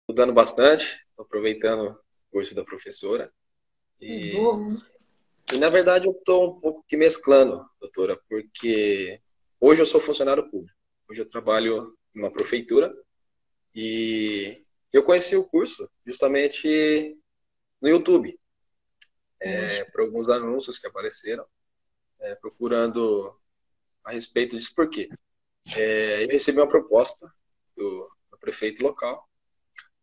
estudando bastante, tô aproveitando o curso da professora. Que E, bom. na verdade eu estou um pouco que mesclando, doutora, porque hoje eu sou funcionário público. Hoje eu trabalho em uma prefeitura e eu conheci o curso justamente no YouTube, Poxa. por alguns anúncios que apareceram, procurando a respeito disso. Por quê? Eu recebi uma proposta do prefeito local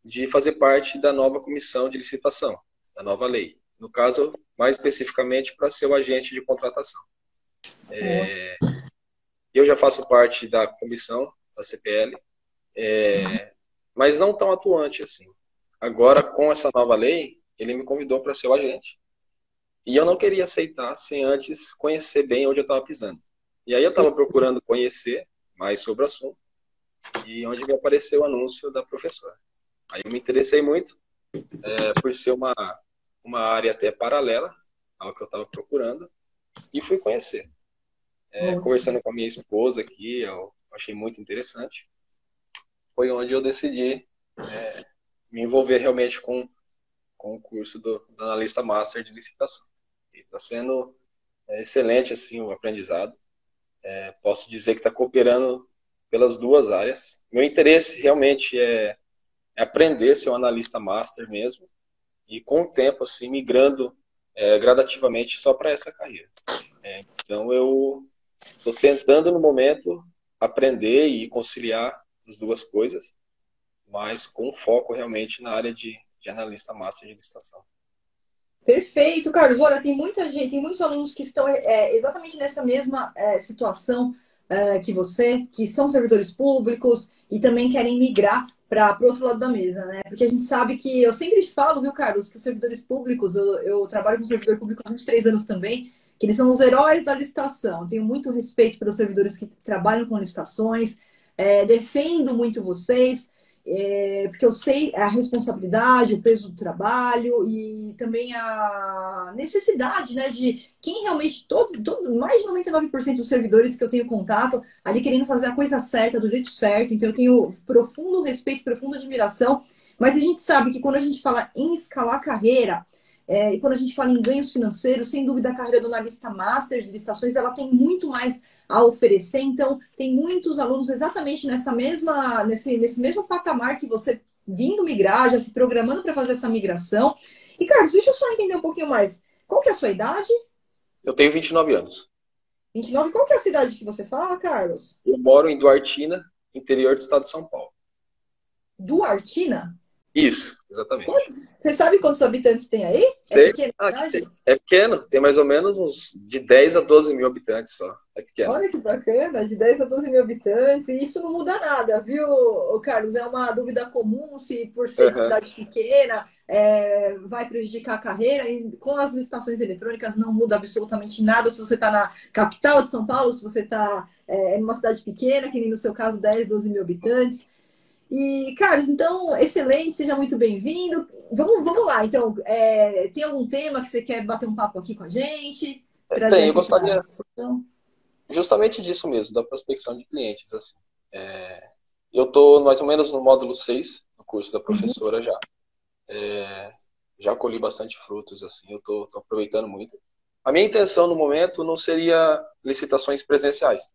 de fazer parte da nova comissão de licitação, da nova lei. No caso, mais especificamente, para ser o agente de contratação. Poxa. Eu já faço parte da comissão da CPL, mas não tão atuante assim. Agora, com essa nova lei, ele me convidou para ser o agente. E eu não queria aceitar sem antes conhecer bem onde eu estava pisando. E aí eu estava procurando conhecer mais sobre o assunto e onde me apareceu o anúncio da professora. Aí eu me interessei muito, por ser uma área até paralela ao que eu estava procurando, e fui conhecer. Poxa. Conversando com a minha esposa aqui, eu achei muito interessante. Foi onde eu decidi me envolver realmente com o curso do analista master de licitação. Está sendo excelente assim o aprendizado. Posso dizer que está cooperando pelas duas áreas. Meu interesse realmente é aprender a ser um analista master mesmo, e com o tempo assim migrando gradativamente só para essa carreira. Então eu estou tentando no momento aprender e conciliar as duas coisas, mas com foco realmente na área de analista master de licitação. Perfeito, Carlos. Olha, tem muita gente, tem muitos alunos que estão exatamente nessa mesma situação que você, que são servidores públicos e também querem migrar para o outro lado da mesa, né? Porque a gente sabe que, eu sempre falo, viu, Carlos, que os servidores públicos, eu trabalho com servidor público há 23 anos também, que eles são os heróis da licitação. Tenho muito respeito pelos servidores que trabalham com licitações, defendo muito vocês. Porque eu sei a responsabilidade, o peso do trabalho e também a necessidade, né, de quem realmente, mais de 99% dos servidores que eu tenho contato, ali querendo fazer a coisa certa, do jeito certo, então eu tenho profundo respeito, profunda admiração, mas a gente sabe que quando a gente fala em escalar carreira, e quando a gente fala em ganhos financeiros, sem dúvida a carreira do analista master de licitações, ela tem muito mais a oferecer. Então, tem muitos alunos exatamente nesse mesmo patamar que você vindo migrar, já se programando para fazer essa migração. E, Carlos, deixa eu só entender um pouquinho mais. Qual que é a sua idade? Eu tenho 29 anos. 29. Qual que é a cidade que você fala, Carlos? Eu moro em Duartina, interior do estado de São Paulo. Duartina? Isso, exatamente. Você sabe quantos habitantes tem aí? É Sei. pequena a Ah, cidade? é pequeno, tem mais ou menos uns de 10 a 12 mil habitantes só. É pequeno. Olha que bacana, de 10 a 12 mil habitantes, e isso não muda nada, viu, Carlos? É uma dúvida comum se, por ser de Uhum. cidade pequena, vai prejudicar a carreira. E com as licitações eletrônicas não muda absolutamente nada se você está na capital de São Paulo, se você está em uma cidade pequena, que nem no seu caso 10, 12 mil habitantes. E, Carlos, então, excelente, seja muito bem-vindo. Vamos lá, então, tem algum tema que você quer bater um papo aqui com a gente? Trazer Tem, eu aqui gostaria para. justamente disso mesmo, da prospecção de clientes, assim. Eu estou mais ou menos no módulo 6 do curso da professora já. Já colhi bastante frutos, assim, eu estou aproveitando muito. A minha intenção no momento não seria licitações presenciais.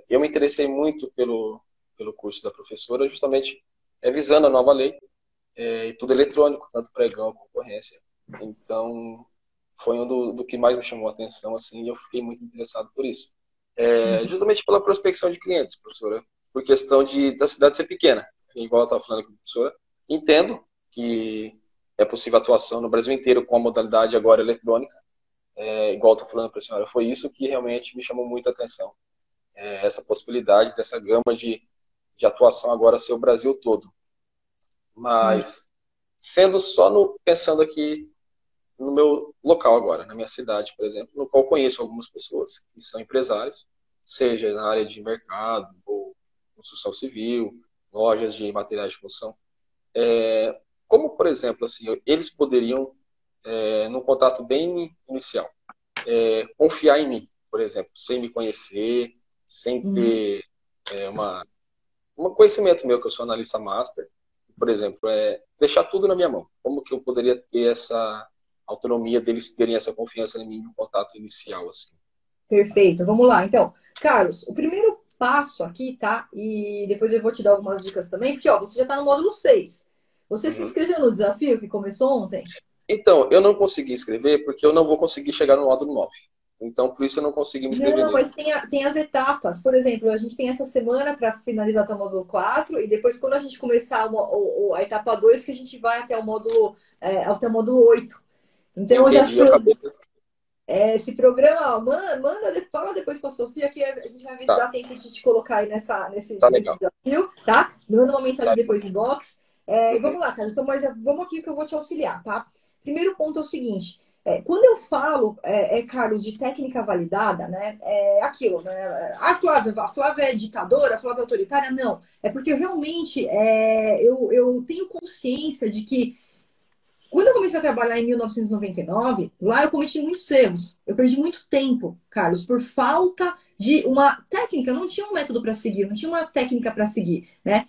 Eu me interessei muito pelo curso da professora, justamente visando a nova lei, e tudo eletrônico, tanto pregão como concorrência. Então, foi do que mais me chamou a atenção, assim, e eu fiquei muito interessado por isso. Justamente pela prospecção de clientes, professora, por questão da cidade ser pequena, igual eu estava falando com a professora. Entendo que é possível atuação no Brasil inteiro com a modalidade agora eletrônica, igual eu estou falando para a senhora, foi isso que realmente me chamou muita atenção. Essa possibilidade dessa gama de atuação agora ser o Brasil todo. Mas, sendo só pensando aqui no meu local agora, na minha cidade, por exemplo, no qual conheço algumas pessoas que são empresários, seja na área de mercado ou construção civil, lojas de materiais de construção. Como, por exemplo, assim, eles poderiam, num contato bem inicial, confiar em mim, por exemplo, sem me conhecer, sem Uhum. ter um conhecimento meu, que eu sou analista master, por exemplo, deixar tudo na minha mão. Como que eu poderia ter essa autonomia deles terem essa confiança em mim no contato inicial, assim? Perfeito, vamos lá. Então, Carlos, o primeiro passo aqui, tá? E depois eu vou te dar algumas dicas também, porque ó, você já está no módulo 6. Você se Uhum. inscreveu no desafio que começou ontem? Então, eu não consegui escrever porque eu não vou conseguir chegar no módulo 9. Então, por isso eu não consegui me inscrever Não, nele. mas tem as etapas. Por exemplo, a gente tem essa semana para finalizar até o módulo 4 e depois, quando a gente começar a etapa 2 que a gente vai até o módulo 8. Então, já Entendi, eu acabei. esse programa, ó, fala depois com a Sofia que a gente vai ver se Tá, dá tempo de te colocar aí tá nesse legal. desafio, tá? Me manda uma mensagem Tá. depois no box. E Uhum. vamos lá, cara. Então, vamos aqui que eu vou te auxiliar, tá? Primeiro ponto é o seguinte. Quando eu falo, Carlos, de técnica validada, né? É aquilo, né? A Flávia é ditadora, a Flávia é autoritária? Não. É porque realmente eu tenho consciência de que quando eu comecei a trabalhar em 1999, lá eu cometi muitos erros. Eu perdi muito tempo, Carlos, por falta de uma técnica. Eu não tinha um método para seguir, não tinha uma técnica para seguir, né?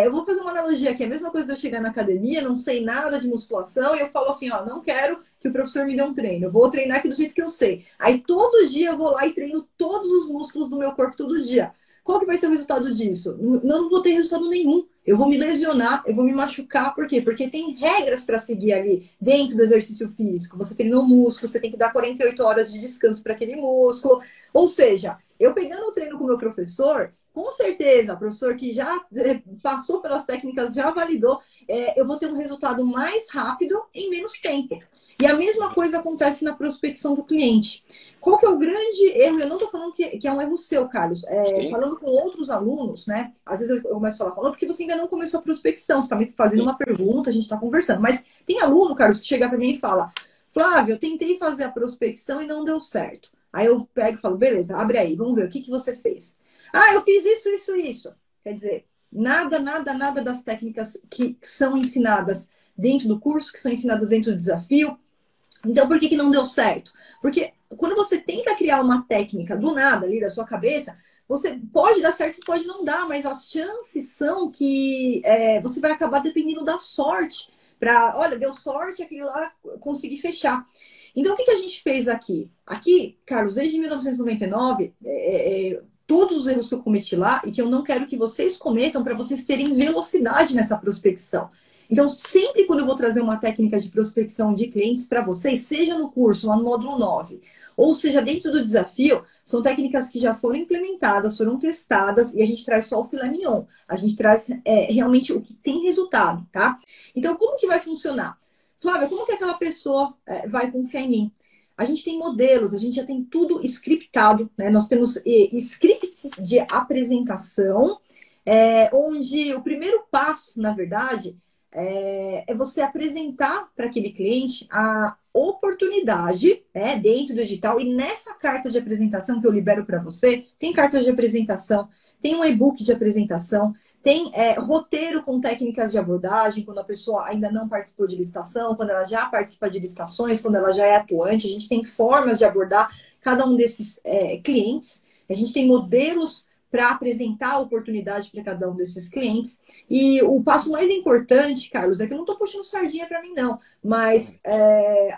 Eu vou fazer uma analogia aqui. A mesma coisa de eu chegar na academia, não sei nada de musculação, e eu falo assim, ó, não quero que o professor me dê um treino. Eu vou treinar aqui do jeito que eu sei. Aí todo dia eu vou lá e treino todos os músculos do meu corpo todo dia. Qual que vai ser o resultado disso? Não vou ter resultado nenhum. Eu vou me lesionar, eu vou me machucar. Por quê? Porque tem regras para seguir ali dentro do exercício físico. Você treina um músculo, você tem que dar 48 horas de descanso para aquele músculo. Ou seja, eu pegando o treino com o meu professor, com certeza, o professor que já passou pelas técnicas, já validou, eu vou ter um resultado mais rápido em menos tempo. E a mesma coisa acontece na prospecção do cliente. Qual que é o grande erro? Eu não estou falando que é um erro seu, Carlos. Sim, Falando com outros alunos, né? Às vezes eu começo a falar com porque você ainda não começou a prospecção. Você está me fazendo sim. uma pergunta, a gente está conversando. Mas tem aluno, Carlos, que chega para mim e fala: Flávio, eu tentei fazer a prospecção e não deu certo. Aí eu pego e falo: beleza, abre aí, vamos ver o que você fez. Ah, eu fiz isso, isso, isso. Quer dizer, nada das técnicas que são ensinadas dentro do curso, que são ensinadas dentro do desafio. Então, por que não deu certo? Porque quando você tenta criar uma técnica do nada ali da sua cabeça, você pode dar certo, pode não dar, mas as chances são que você vai acabar dependendo da sorte. Olha, deu sorte, aquele lá conseguir fechar. Então, o que a gente fez aqui? Aqui, Carlos, desde 1999, todos os erros que eu cometi lá e que eu não quero que vocês cometam para vocês terem velocidade nessa prospecção. Então, sempre quando eu vou trazer uma técnica de prospecção de clientes para vocês, seja no curso, lá no módulo 9, ou seja dentro do desafio, são técnicas que já foram implementadas, foram testadas, e a gente traz só o filé mignon. A gente traz realmente o que tem resultado, tá? Então, como que vai funcionar? Flávia, como que aquela pessoa vai confiar em mim? A gente tem modelos, a gente já tem tudo scriptado, né? Nós temos scripts de apresentação, onde o primeiro passo, na verdade, você apresentar para aquele cliente a oportunidade, né, dentro do digital. E nessa carta de apresentação que eu libero para você, tem cartas de apresentação, tem um e-book de apresentação, tem roteiro com técnicas de abordagem, quando a pessoa ainda não participou de licitação, quando ela já participa de licitações, quando ela já é atuante. A gente tem formas de abordar cada um desses clientes. A gente tem modelos para apresentar a oportunidade para cada um desses clientes. E o passo mais importante, Carlos, é que eu não estou puxando sardinha para mim, não, mas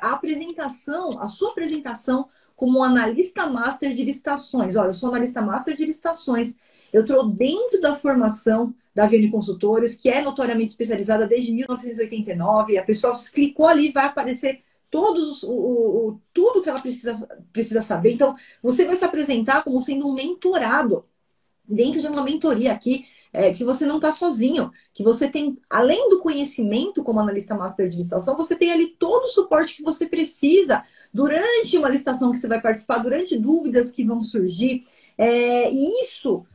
a apresentação, a sua apresentação como um analista master de licitações. Olha, eu sou analista master de licitações. Eu estou dentro da formação da Viane Consultores, que é notoriamente especializada desde 1989. A pessoa clicou ali, vai aparecer tudo que ela precisa saber. Então, você vai se apresentar como sendo um mentorado dentro de uma mentoria aqui, que você não está sozinho, que você tem, além do conhecimento como analista master de licitação, você tem ali todo o suporte que você precisa durante uma licitação que você vai participar, durante dúvidas que vão surgir. E isso,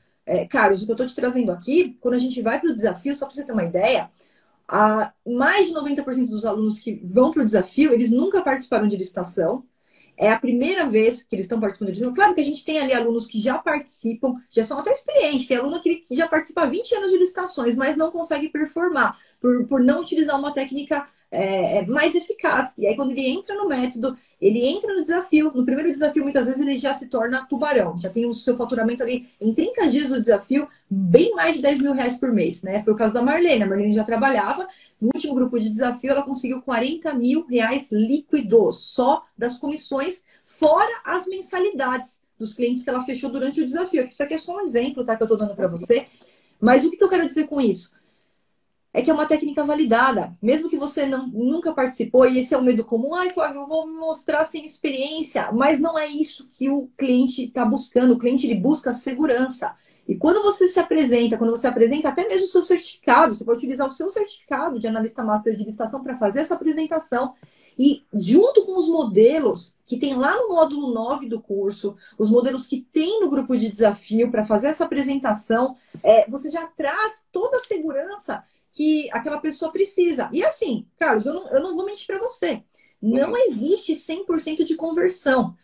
Carlos, o que eu estou te trazendo aqui, quando a gente vai para o desafio, só para você ter uma ideia, mais de 90% dos alunos que vão para o desafio, eles nunca participaram de licitação. É a primeira vez que eles estão participando disso. Claro que a gente tem ali alunos que já participam, já são até experientes. Tem aluno que já participa há 20 anos de licitações, mas não consegue performar por não utilizar uma técnica mais eficaz. E aí, quando ele entra no método, ele entra no desafio. No primeiro desafio, muitas vezes, ele já se torna tubarão. Já tem o seu faturamento ali em 30 dias do desafio, bem mais de 10 mil reais por mês, né? Foi o caso da Marlene. A Marlene já trabalhava. No último grupo de desafio, ela conseguiu 40 mil reais líquidos, só das comissões, fora as mensalidades dos clientes que ela fechou durante o desafio. Isso aqui é só um exemplo, tá? Que eu tô dando para você. Mas o que eu quero dizer com isso? É que é uma técnica validada. Mesmo que você nunca participou, e esse é o medo comum, ai, Flávio, eu vou me mostrar sem experiência. Mas não é isso que o cliente está buscando. O cliente ele busca segurança. E quando você se apresenta, quando você apresenta até mesmo o seu certificado, você pode utilizar o seu certificado de analista master de licitação para fazer essa apresentação. E junto com os modelos que tem lá no módulo 9 do curso, os modelos que tem no grupo de desafio para fazer essa apresentação, você já traz toda a segurança que aquela pessoa precisa. E assim, Carlos, eu não vou mentir para você. Não existe 100% de conversão.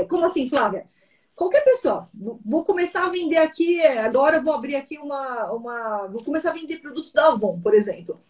Como assim, Flávia? Qualquer pessoa. Vou começar a vender aqui, agora vou abrir aqui Vou começar a vender produtos da Avon, por exemplo.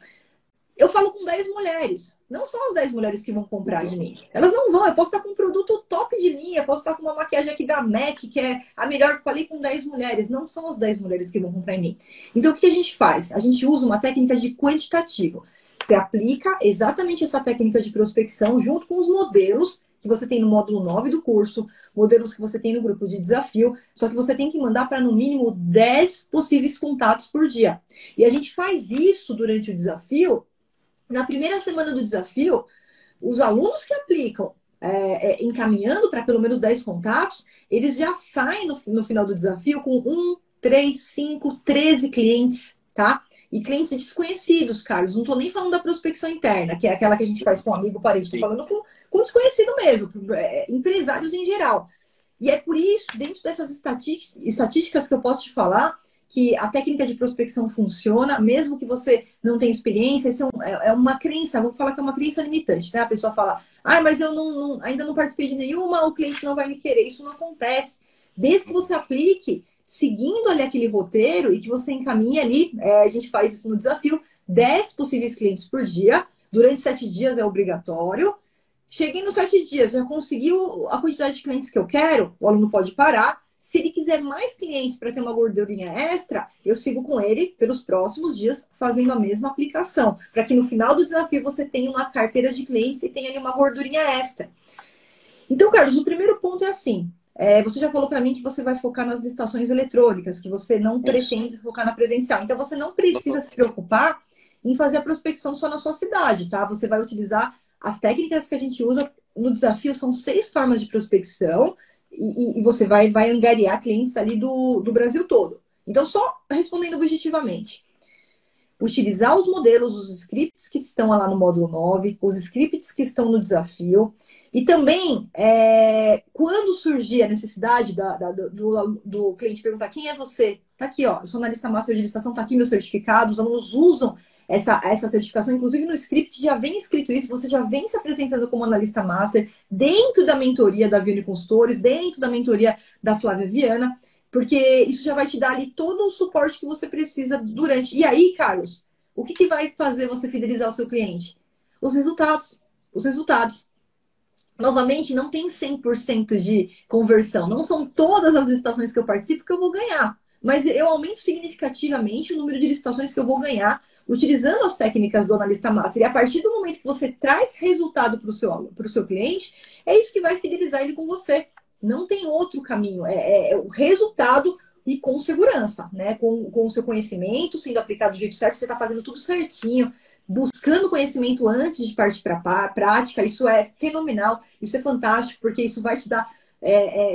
Eu falo com 10 mulheres. Não são as 10 mulheres que vão comprar de mim. Elas não vão. Eu posso estar com um produto top de linha, posso estar com uma maquiagem aqui da MAC, que é a melhor que falei com 10 mulheres. Não são as 10 mulheres que vão comprar em mim. Então, o que a gente faz? A gente usa uma técnica de quantitativo. Você aplica exatamente essa técnica de prospecção junto com os modelos que você tem no módulo 9 do curso, modelos que você tem no grupo de desafio, só que você tem que mandar para no mínimo 10 possíveis contatos por dia. E a gente faz isso durante o desafio. Na primeira semana do desafio, os alunos que aplicam encaminhando para pelo menos 10 contatos, eles já saem no final do desafio com 1, 3, 5, 13 clientes, tá? E clientes desconhecidos, Carlos. Não estou nem falando da prospecção interna, que é aquela que a gente faz com amigo, parente. Estou falando com desconhecido mesmo, empresários em geral. E é por isso, dentro dessas estatísticas que eu posso te falar, que a técnica de prospecção funciona, mesmo que você não tenha experiência, isso é uma crença, vamos falar que é uma crença limitante, né? A pessoa fala, mas eu ainda não participei de nenhuma, o cliente não vai me querer. Isso não acontece. Desde que você aplique, seguindo ali aquele roteiro e que você encaminhe ali, a gente faz isso no desafio, 10 possíveis clientes por dia, durante 7 dias é obrigatório. Cheguei nos 7 dias, já conseguiu a quantidade de clientes que eu quero, o aluno pode parar. Se ele quiser mais clientes para ter uma gordurinha extra, eu sigo com ele pelos próximos dias fazendo a mesma aplicação, para que no final do desafio você tenha uma carteira de clientes e tenha ali uma gordurinha extra. Então, Carlos, o primeiro ponto é assim. Você já falou para mim que você vai focar nas licitações eletrônicas, que você não pretende focar na presencial. Então, você não precisa se preocupar em fazer a prospecção só na sua cidade, tá? Você vai utilizar as técnicas que a gente usa no desafio, são 6 formas de prospecção, e você vai angariar clientes ali do Brasil todo. Então, só respondendo objetivamente. Utilizar os modelos, os scripts que estão lá no módulo 9, os scripts que estão no desafio. E também, quando surgir a necessidade do cliente perguntar quem é você, tá aqui, ó, eu sou analista master de licitação, tá aqui meu certificado, os alunos usam essa certificação, inclusive no script já vem escrito isso, você já vem se apresentando como analista master dentro da mentoria da Viane Consultores, dentro da mentoria da Flávia Viana, porque isso já vai te dar ali todo o suporte que você precisa durante. E aí, Carlos, o que vai fazer você fidelizar o seu cliente? Os resultados. Os resultados. Novamente, não tem 100% de conversão. Não são todas as licitações que eu participo que eu vou ganhar. Mas eu aumento significativamente o número de licitações que eu vou ganhar utilizando as técnicas do analista master. E a partir do momento que você traz resultado para o seu cliente, é isso que vai fidelizar ele com você. Não tem outro caminho. É o resultado e com segurança, né? Com o seu conhecimento sendo aplicado do jeito certo, você está fazendo tudo certinho, buscando conhecimento antes de partir para a prática. Isso é fenomenal, isso é fantástico, porque isso vai te dar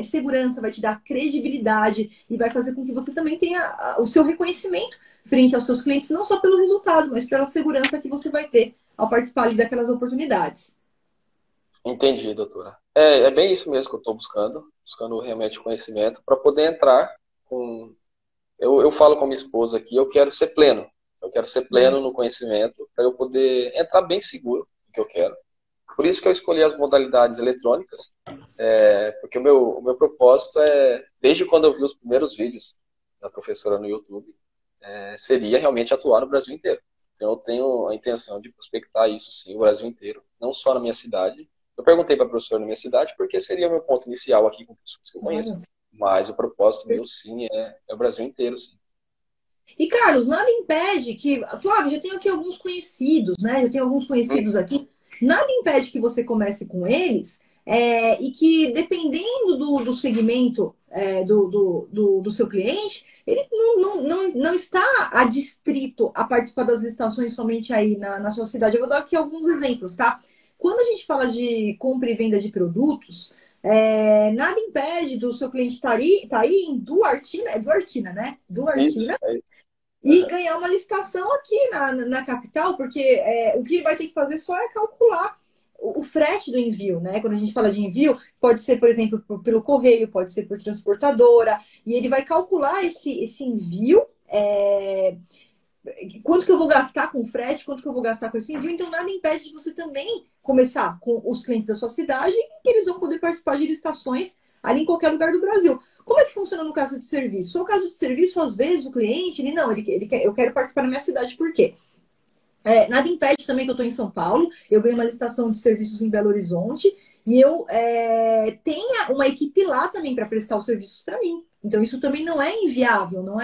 segurança, vai te dar credibilidade e vai fazer com que você também tenha o seu reconhecimento frente aos seus clientes, não só pelo resultado, mas pela segurança que você vai ter ao participar ali daquelas oportunidades. Entendi, doutora. É bem isso mesmo que eu estou buscando realmente conhecimento para poder entrar com... Eu falo com minha esposa aqui, eu quero ser pleno. Eu quero ser pleno no conhecimento para eu poder entrar bem seguro no que eu quero. Por isso que eu escolhi as modalidades eletrônicas, porque o meu propósito desde quando eu vi os primeiros vídeos da professora no YouTube, seria realmente atuar no Brasil inteiro. Então, eu tenho a intenção de prospectar isso, sim, o Brasil inteiro, não só na minha cidade. Eu perguntei para a professora na minha cidade, porque seria o meu ponto inicial aqui com pessoas que eu conheço. Claro. Mas o propósito meu, sim, é o Brasil inteiro, sim. E, Carlos, nada impede que. Flávio, já tenho aqui alguns conhecidos, né? Eu tenho alguns Hum, conhecidos aqui. Nada impede que você comece com eles e que, dependendo do segmento do seu cliente, ele não está adstrito a participar das licitações somente aí na sua cidade. Eu vou dar aqui alguns exemplos, tá? Quando a gente fala de compra e venda de produtos, nada impede do seu cliente tá aí em Duartina, é Duartina, né? isso, Duartina, é isso. e ganhar uma licitação aqui na capital, porque o que ele vai ter que fazer só é calcular o frete do envio, né? Quando a gente fala de envio, pode ser, por exemplo, pelo correio, pode ser por transportadora, e ele vai calcular esse envio, quanto que eu vou gastar com frete, quanto que eu vou gastar com esse envio, então nada impede de você também começar com os clientes da sua cidade, que eles vão poder participar de licitações ali em qualquer lugar do Brasil. Como é que funciona no caso de serviço? No caso de serviço, às vezes o cliente, ele quer, eu quero participar na minha cidade, por quê? Nada impede também que eu estou em São Paulo, eu ganho uma licitação de serviços em Belo Horizonte e eu tenha uma equipe lá também para prestar os serviços para mim. Então, isso também não é inviável, não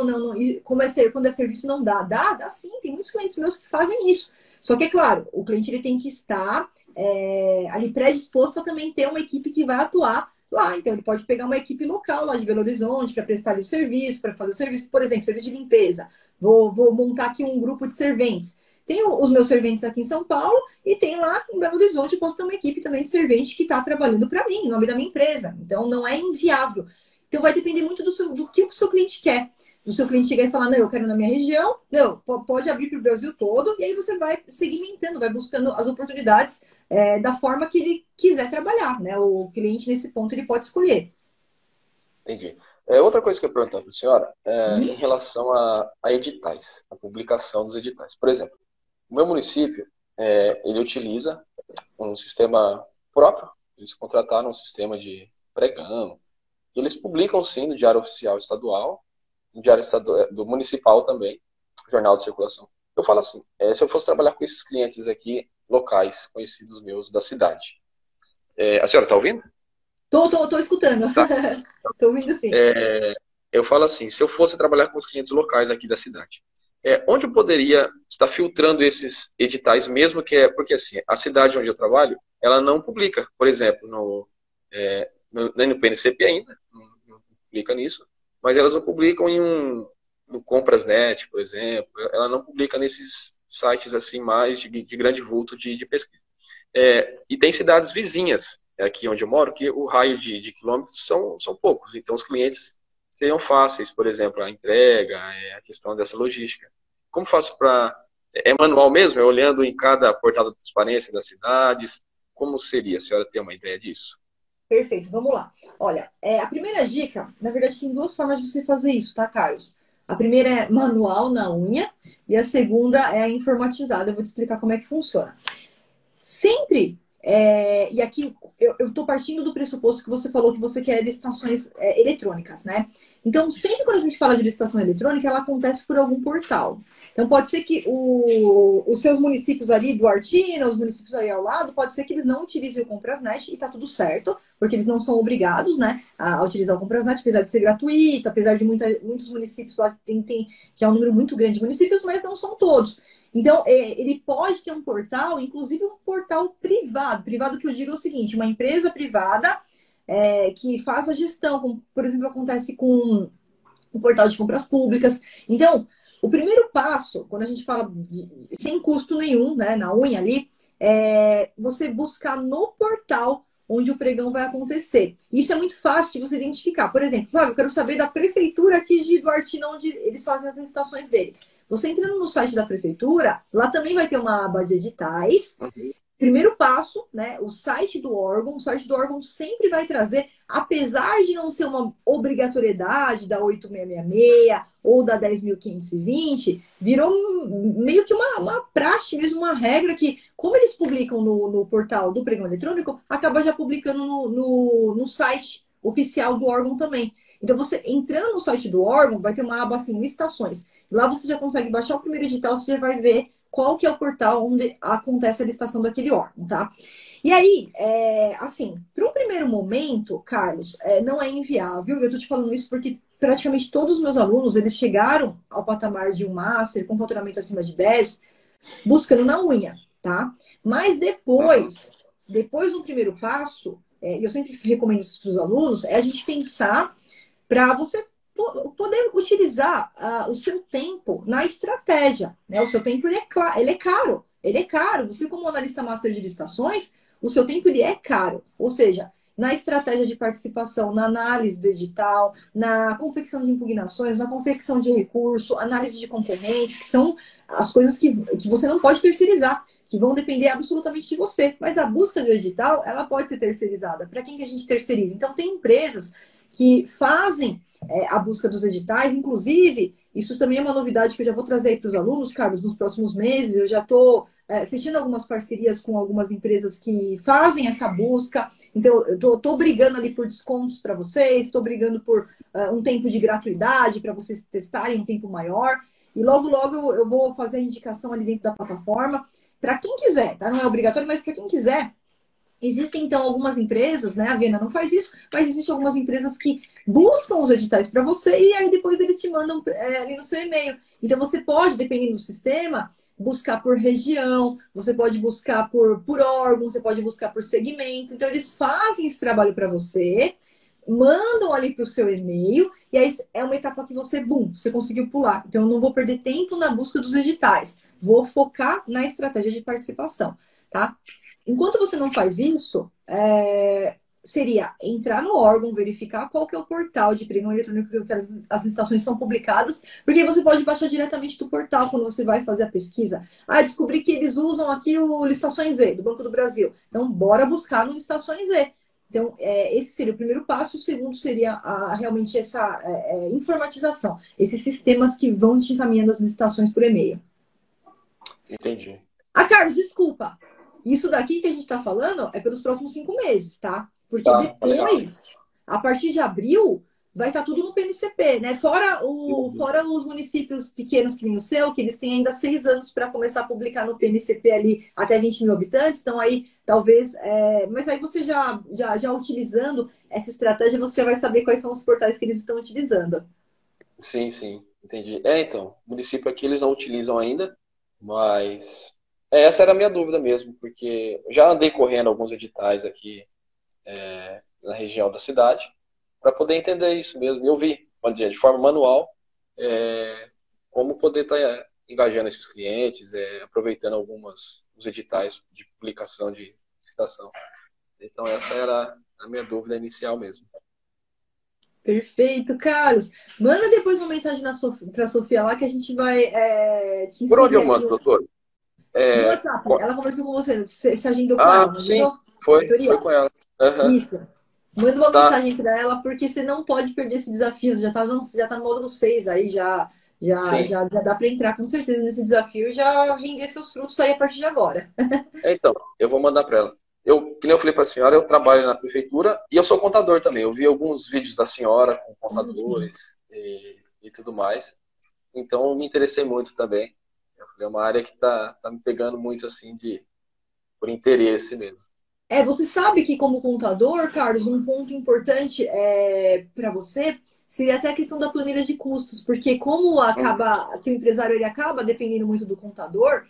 não. Quando é serviço não dá. Dá sim, tem muitos clientes meus que fazem isso. Só que, é claro, o cliente ele tem que estar ali predisposto a também ter uma equipe que vai atuar lá. Então, ele pode pegar uma equipe local lá de Belo Horizonte para prestar ali o serviço, para fazer o serviço, por exemplo, serviço de limpeza. Vou montar aqui um grupo de serventes. Tenho os meus serventes aqui em São Paulo e tem lá em Belo Horizonte, posso ter uma equipe também de serventes que está trabalhando para mim, em nome da minha empresa. Então, não é inviável. Então, vai depender muito do que o seu cliente quer. Do seu cliente chegar e falar, não, eu quero na minha região. Não, pode abrir para o Brasil todo. E aí você vai segmentando, vai buscando as oportunidades da forma que ele quiser trabalhar. Né? O cliente, nesse ponto, ele pode escolher. Entendi. Outra coisa que eu pergunto para a senhora Uhum. em relação a editais, a publicação dos editais. Por exemplo, o meu município, ele utiliza um sistema próprio, eles contrataram um sistema de pregão, e eles publicam sim no Diário Oficial Estadual, no Diário do Municipal também, Jornal de Circulação. Eu falo assim, se eu fosse trabalhar com esses clientes aqui, locais, conhecidos meus da cidade. A senhora está ouvindo? Tô escutando. Tá. Tô ouvindo sim. Eu falo assim, se eu fosse trabalhar com os clientes locais aqui da cidade, onde eu poderia estar filtrando esses editais mesmo porque assim, a cidade onde eu trabalho, ela não publica, por exemplo, nem no PNCP ainda, não publica nisso, mas elas não publicam no Comprasnet, por exemplo, ela não publica nesses sites assim mais de grande vulto de pesquisa. E tem cidades vizinhas, aqui onde eu moro, que o raio de quilômetros são poucos, então os clientes seriam fáceis, por exemplo, a entrega, a questão dessa logística. Como faço para... É manual mesmo? É olhando em cada portal de transparência das cidades? Como seria? A senhora tem uma ideia disso? Perfeito, vamos lá. Olha, a primeira dica, na verdade, tem duas formas de você fazer isso, tá, Carlos? A primeira é manual na unha e a segunda é a informatizada. Eu vou te explicar como é que funciona. Sempre, e aqui eu estou partindo do pressuposto que você falou que você quer licitações eletrônicas, né? Então, sempre quando a gente fala de licitação eletrônica, ela acontece por algum portal. Então, pode ser que os seus municípios ali do Artina, os municípios aí ao lado, pode ser que eles não utilizem o Comprasnet e tá tudo certo, porque eles não são obrigados, né, a utilizar o Comprasnet, apesar de ser gratuito, apesar de muitos municípios lá tem já um número muito grande de municípios, mas não são todos. Então, ele pode ter um portal, inclusive um portal privado. Privado que eu digo é o seguinte, uma empresa privada que faz a gestão, como, por exemplo, acontece com o portal de compras públicas. Então, o primeiro passo, quando a gente fala sem custo nenhum, né, na unha ali, é você buscar no portal onde o pregão vai acontecer. Isso é muito fácil de você identificar. Por exemplo, eu quero saber da prefeitura aqui de Duartina, onde eles fazem as licitações dele. Você entrando no site da prefeitura, lá também vai ter uma aba de editais. Uhum. Primeiro passo, né? O site do órgão sempre vai trazer, apesar de não ser uma obrigatoriedade da 8666 ou da 10.520, virou meio que uma praxe, mesmo uma regra que, como eles publicam no portal do pregão eletrônico, acaba já publicando no site oficial do órgão também. Então, você entrando no site do órgão, vai ter uma aba assim, licitações. Lá você já consegue baixar o primeiro edital, você já vai ver qual que é o portal onde acontece a licitação daquele órgão, tá? E aí, assim, para um primeiro momento, Carlos, não é inviável. Eu tô te falando isso porque praticamente todos os meus alunos, eles chegaram ao patamar de um master com faturamento acima de 10, buscando na unha, tá? Mas Uhum. depois do primeiro passo, eu sempre recomendo isso para os alunos, é a gente pensar para você poder utilizar o seu tempo na estratégia, né? O seu tempo ele é caro, ele é caro. Você como analista master de licitações, o seu tempo ele é caro, ou seja, na estratégia de participação, na análise do edital, na confecção de impugnações, na confecção de recurso, análise de concorrentes, que são as coisas que você não pode terceirizar, que vão depender absolutamente de você. Mas a busca do edital, ela pode ser terceirizada. Para quem que a gente terceiriza? Então, tem empresas que fazem a busca dos editais, inclusive, isso também é uma novidade que eu já vou trazer aí para os alunos, Carlos, nos próximos meses. Eu já estou fechando algumas parcerias com algumas empresas que fazem essa busca. Então, eu estou brigando ali por descontos para vocês, estou brigando por um tempo de gratuidade para vocês testarem um tempo maior. E logo, logo eu vou fazer a indicação ali dentro da plataforma para quem quiser, tá? Não é obrigatório, mas para quem quiser. Existem, então, algumas empresas, né? A Viena não faz isso, mas existem algumas empresas que buscam os editais para você e aí depois eles te mandam ali no seu e-mail. Então, você pode, dependendo do sistema, buscar por região, você pode buscar por órgão, você pode buscar por segmento. Então, eles fazem esse trabalho para você, mandam ali para o seu e-mail e aí é uma etapa que você, você conseguiu pular. Então, eu não vou perder tempo na busca dos editais. Vou focar na estratégia de participação, tá? Enquanto você não faz isso, seria entrar no órgão, verificar qual que é o portal de pregão eletrônico que as licitações são publicadas, porque você pode baixar diretamente do portal quando você vai fazer a pesquisa. Ah, descobri que eles usam aqui o Licitações Z, do Banco do Brasil. Então, bora buscar no Licitações Z. Então, esse seria o primeiro passo. O segundo seria realmente essa informatização. Esses sistemas que vão te encaminhando as licitações por e-mail. Entendi. Ah, Carlos, desculpa. Isso daqui que a gente está falando é pelos próximos 5 meses, tá? Porque Tá legal. depois, a partir de abril, vai estar tudo no PNCP, né? Uhum. Fora os municípios pequenos que nem o seu, que eles têm ainda 6 anos para começar a publicar no PNCP ali até 20 mil habitantes. Então, aí, talvez. Mas aí você já utilizando essa estratégia, você já vai saber quais são os portais que eles estão utilizando. Sim, sim, entendi. Então, o município aqui eles não utilizam ainda, mas essa era a minha dúvida mesmo, porque eu já andei correndo alguns editais aqui na região da cidade para poder entender isso mesmo. Eu vi, de forma manual, como poder estar engajando esses clientes, aproveitando os editais de publicação de citação. Então, essa era a minha dúvida inicial mesmo. Perfeito, Carlos. Manda depois uma mensagem para a Sofia lá que a gente vai te Por onde inserir eu ali mando, doutor? no É, WhatsApp. qual- Ela conversou com você, você agendou com ela, não sim, agendou? foi Mentoria? com ela. Aham, Isso. Manda uma tá. mensagem para ela, porque você não pode perder esse desafio. Você já tá no módulo 6 aí, Sim. já dá para entrar com certeza nesse desafio e já render seus frutos aí a partir de agora. Então, eu vou mandar para ela. Que nem eu falei para a senhora, eu trabalho na prefeitura e eu sou contador também. Eu vi alguns vídeos da senhora com Uhum. contadores e tudo mais. Então, eu me interessei muito também. Eu falei, é uma área que tá me pegando muito assim por interesse mesmo. Você sabe que como contador, Carlos, um ponto importante para você seria até a questão da planilha de custos, porque como Uhum. acaba que o empresário ele acaba dependendo muito do contador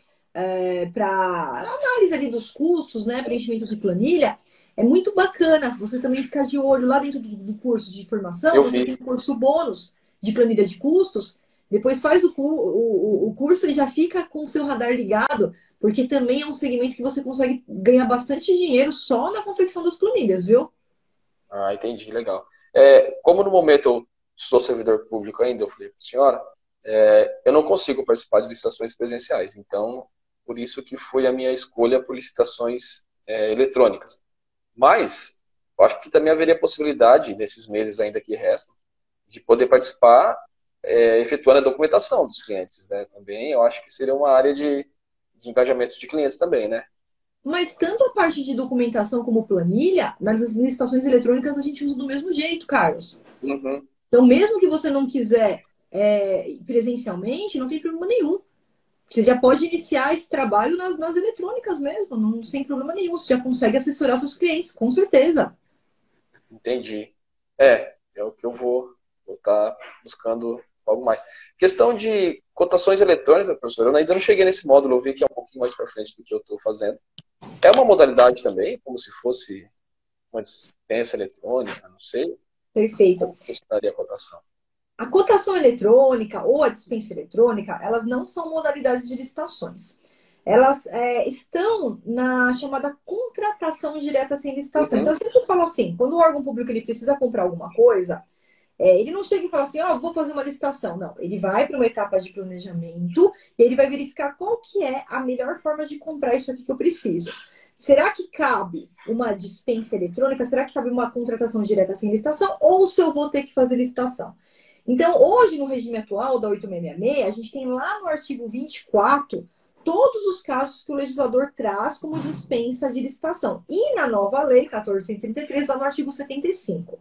para análise ali dos custos, né, preenchimento de planilha, é muito bacana você também ficar de olho lá dentro do curso de formação, Eu você tem vi. o curso bônus de planilha de custos, depois faz o curso e já fica com o seu radar ligado porque também é um segmento que você consegue ganhar bastante dinheiro só na confecção das planilhas, viu? Ah, entendi, legal. Como no momento eu sou servidor público ainda, eu falei para a senhora, eu não consigo participar de licitações presenciais. Então, por isso que foi a minha escolha por licitações eletrônicas. Mas, eu acho que também haveria possibilidade, nesses meses ainda que restam, de poder participar efetuando a documentação dos clientes, né? Também eu acho que seria uma área de engajamento de clientes também, né? Mas tanto a parte de documentação como planilha, nas licitações eletrônicas a gente usa do mesmo jeito, Carlos. Uhum. Então, mesmo que você não quiser presencialmente, não tem problema nenhum. Você já pode iniciar esse trabalho nas eletrônicas mesmo, não, sem problema nenhum. Você já consegue assessorar seus clientes, com certeza. Entendi. É o que eu vou estar buscando algo mais. Questão de cotações eletrônicas, professor, eu ainda não cheguei nesse módulo, eu vi que é um pouquinho mais para frente do que eu estou fazendo. É uma modalidade também, como se fosse uma dispensa eletrônica, não sei. Perfeito. Como funcionaria a cotação? A cotação eletrônica ou a dispensa eletrônica, elas não são modalidades de licitações. Elas estão na chamada contratação direta sem licitação. Então, Uhum, eu sempre falo assim, quando o órgão público ele precisa comprar alguma coisa, ele não chega e fala assim, vou fazer uma licitação. Não, ele vai para uma etapa de planejamento e ele vai verificar qual que é a melhor forma de comprar isso aqui que eu preciso. Será que cabe uma dispensa eletrônica? Será que cabe uma contratação direta sem licitação? Ou se eu vou ter que fazer licitação? Então, hoje, no regime atual da 8666, a gente tem lá no artigo 24 todos os casos que o legislador traz como dispensa de licitação. E na nova lei 1433, lá no artigo 75.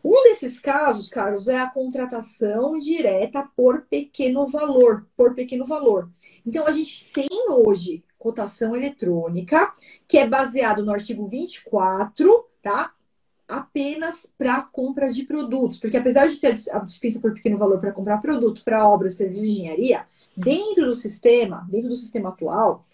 Um desses casos, Carlos, é a contratação direta por pequeno valor, por pequeno valor. Então, a gente tem hoje cotação eletrônica, que é baseado no artigo 24, tá? Apenas para compra de produtos, porque apesar de ter a dispensa por pequeno valor para comprar produtos para obras, serviços de engenharia, dentro do sistema atual,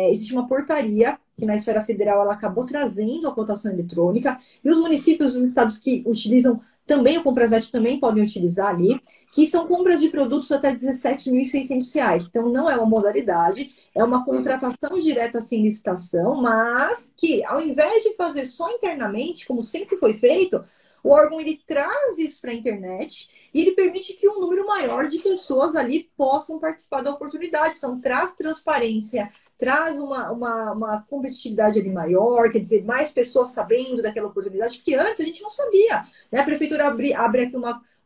existe uma portaria que na esfera federal ela acabou trazendo a cotação eletrônica e os municípios, os estados que utilizam também o Compraset também podem utilizar ali, que são compras de produtos até R$ 17.600. Então, não é uma modalidade, é uma contratação direta sem licitação, mas que, ao invés de fazer só internamente, como sempre foi feito, o órgão ele traz isso para a internet e ele permite que um número maior de pessoas ali possam participar da oportunidade. Então, traz transparência, traz uma competitividade ali maior, quer dizer, mais pessoas sabendo daquela oportunidade, porque antes a gente não sabia. Né? A prefeitura abre aqui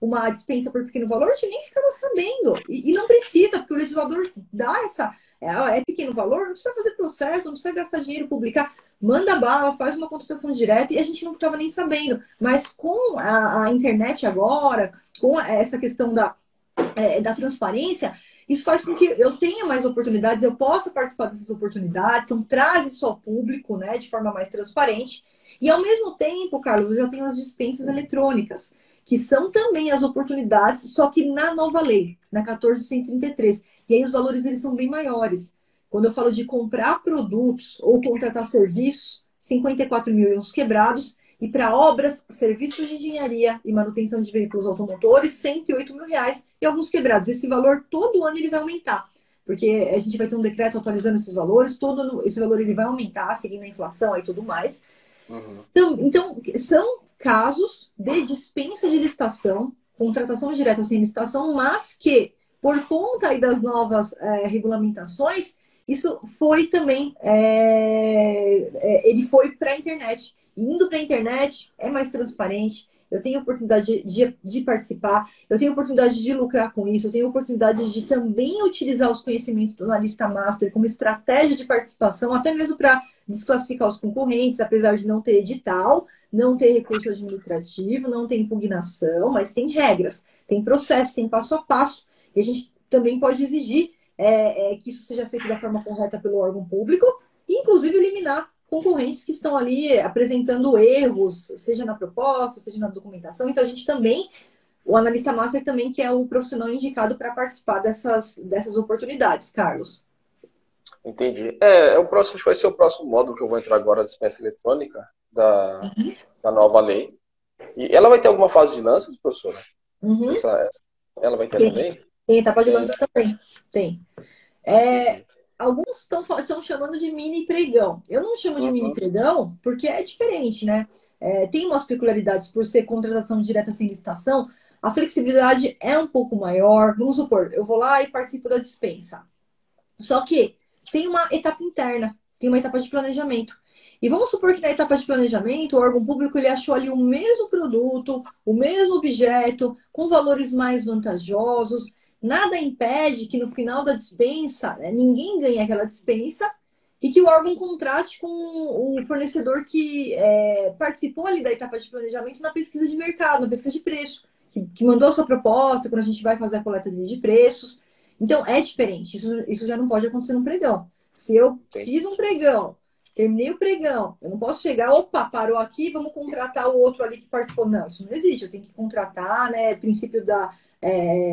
uma dispensa por pequeno valor, a gente nem ficava sabendo. E não precisa, porque o legislador dá essa. Pequeno valor, não precisa fazer processo, não precisa gastar dinheiro, publicar. Manda bala, faz uma contratação direta e a gente não ficava nem sabendo. Mas com a internet agora, com essa questão da transparência, isso faz com que eu tenha mais oportunidades, eu possa participar dessas oportunidades, então traz isso ao público, né, de forma mais transparente. E ao mesmo tempo, Carlos, eu já tenho as dispensas eletrônicas, que são também as oportunidades, só que na nova lei, na 14.133. E aí os valores eles são bem maiores. Quando eu falo de comprar produtos ou contratar serviços, 54 mil e uns quebrados, e para obras, serviços de engenharia e manutenção de veículos automotores, R$ 108.000 e alguns quebrados. Esse valor todo ano ele vai aumentar, porque a gente vai ter um decreto atualizando esses valores, todo ano esse valor ele vai aumentar, seguindo a inflação e tudo mais. uhum. Então, são casos de dispensa de licitação, contratação direta sem licitação, mas que, por conta aí das novas regulamentações, isso foi também, ele foi para a internet. Indo para a internet, é mais transparente, eu tenho oportunidade de participar, eu tenho oportunidade de lucrar com isso, eu tenho oportunidade de também utilizar os conhecimentos do analista master como estratégia de participação, até mesmo para desclassificar os concorrentes, apesar de não ter edital, não ter recurso administrativo, não ter impugnação, mas tem regras, tem processo, tem passo a passo, e a gente também pode exigir que isso seja feito da forma correta pelo órgão público, e inclusive eliminar concorrentes que estão ali apresentando erros, seja na proposta, seja na documentação. Então, a gente também, o analista master também, que é o profissional indicado para participar dessas oportunidades, Carlos. Entendi. O próximo, acho que vai ser o próximo módulo que eu vou entrar agora, a dispensa eletrônica da nova lei. E ela vai ter alguma fase de lances, professora? Uhum. Ela vai ter Tem, também? tem etapa de Tem, lances né? também. Tem. Entendi. Alguns estão chamando de mini pregão. Eu não chamo de mini Uhum. pregão porque é diferente, né? Tem umas peculiaridades por ser contratação direta sem licitação. A flexibilidade é um pouco maior. Vamos supor, eu vou lá e participo da dispensa. Só que tem uma etapa interna, tem uma etapa de planejamento. E vamos supor que na etapa de planejamento, o órgão público ele achou ali o mesmo produto, o mesmo objeto, com valores mais vantajosos. Nada impede que no final da dispensa, ninguém ganhe aquela dispensa e que o órgão contrate com o fornecedor que participou ali da etapa de planejamento na pesquisa de mercado, na pesquisa de preço, que mandou a sua proposta, quando a gente vai fazer a coleta de preços. Então, é diferente. Isso já não pode acontecer no pregão. Se eu fiz um pregão, terminei o pregão, eu não posso chegar, opa, parou aqui, vamos contratar o outro ali que participou. Não, isso não existe. Eu tenho que contratar, né? Princípio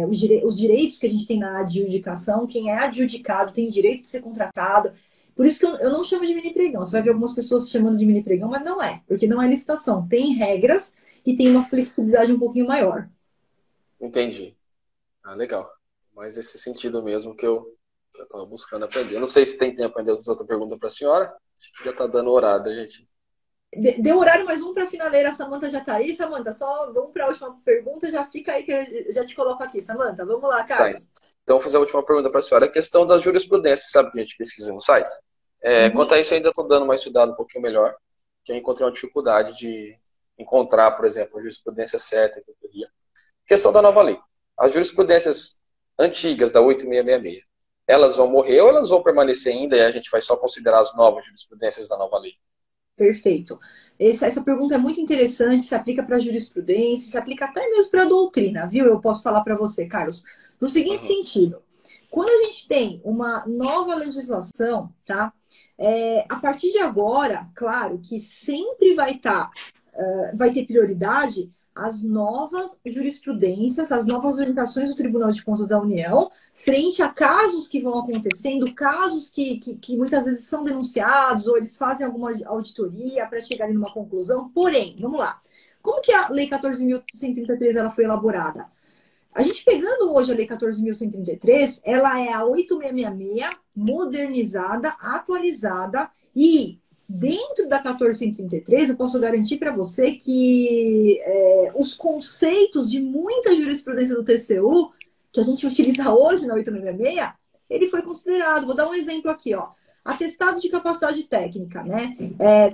os direitos que a gente tem na adjudicação. Quem é adjudicado tem direito de ser contratado. Por isso que eu não chamo de mini pregão. Você vai ver algumas pessoas chamando de mini pregão, mas não é, porque não é licitação. Tem regras e tem uma flexibilidade um pouquinho maior. Entendi. Ah, legal. Mas esse sentido mesmo que eu estava buscando aprender. Eu não sei se tem tempo ainda de outra pergunta para a senhora. Acho que já está dando horário, gente. Deu horário, mais um para a finaleira. A Samanta já está aí, Samanta. Só vamos para a última pergunta. Já fica aí que eu já te coloco aqui, Samanta. Vamos lá, Carlos. Tá, então, vou fazer a última pergunta para a senhora. A questão da jurisprudência, sabe que a gente pesquisa no site? Quanto a isso, eu ainda estou dando uma estudada um pouquinho melhor, que eu encontrei uma dificuldade de encontrar, por exemplo, a jurisprudência certa que eu queria. Questão da nova lei. As jurisprudências antigas da 8666, elas vão morrer ou elas vão permanecer ainda e a gente vai só considerar as novas jurisprudências da nova lei? Perfeito. Essa pergunta é muito interessante, se aplica para a jurisprudência, se aplica até mesmo para a doutrina, viu? Eu posso falar para você, Carlos, no seguinte sentido. Quando a gente tem uma nova legislação, tá? A partir de agora, claro que sempre vai ter prioridade as novas jurisprudências, as novas orientações do Tribunal de Contas da União, frente a casos que vão acontecendo, casos que muitas vezes são denunciados, ou eles fazem alguma auditoria para chegarem numa conclusão. Porém, vamos lá. Como que a Lei 14.133 ela foi elaborada? A gente pegando hoje a Lei 14.133, ela é a 8666 modernizada, atualizada e dentro da 1433, eu posso garantir para você que os conceitos de muita jurisprudência do TCU, que a gente utiliza hoje na 8666, ele foi considerado. Vou dar um exemplo aqui, ó. Atestado de capacidade técnica, né?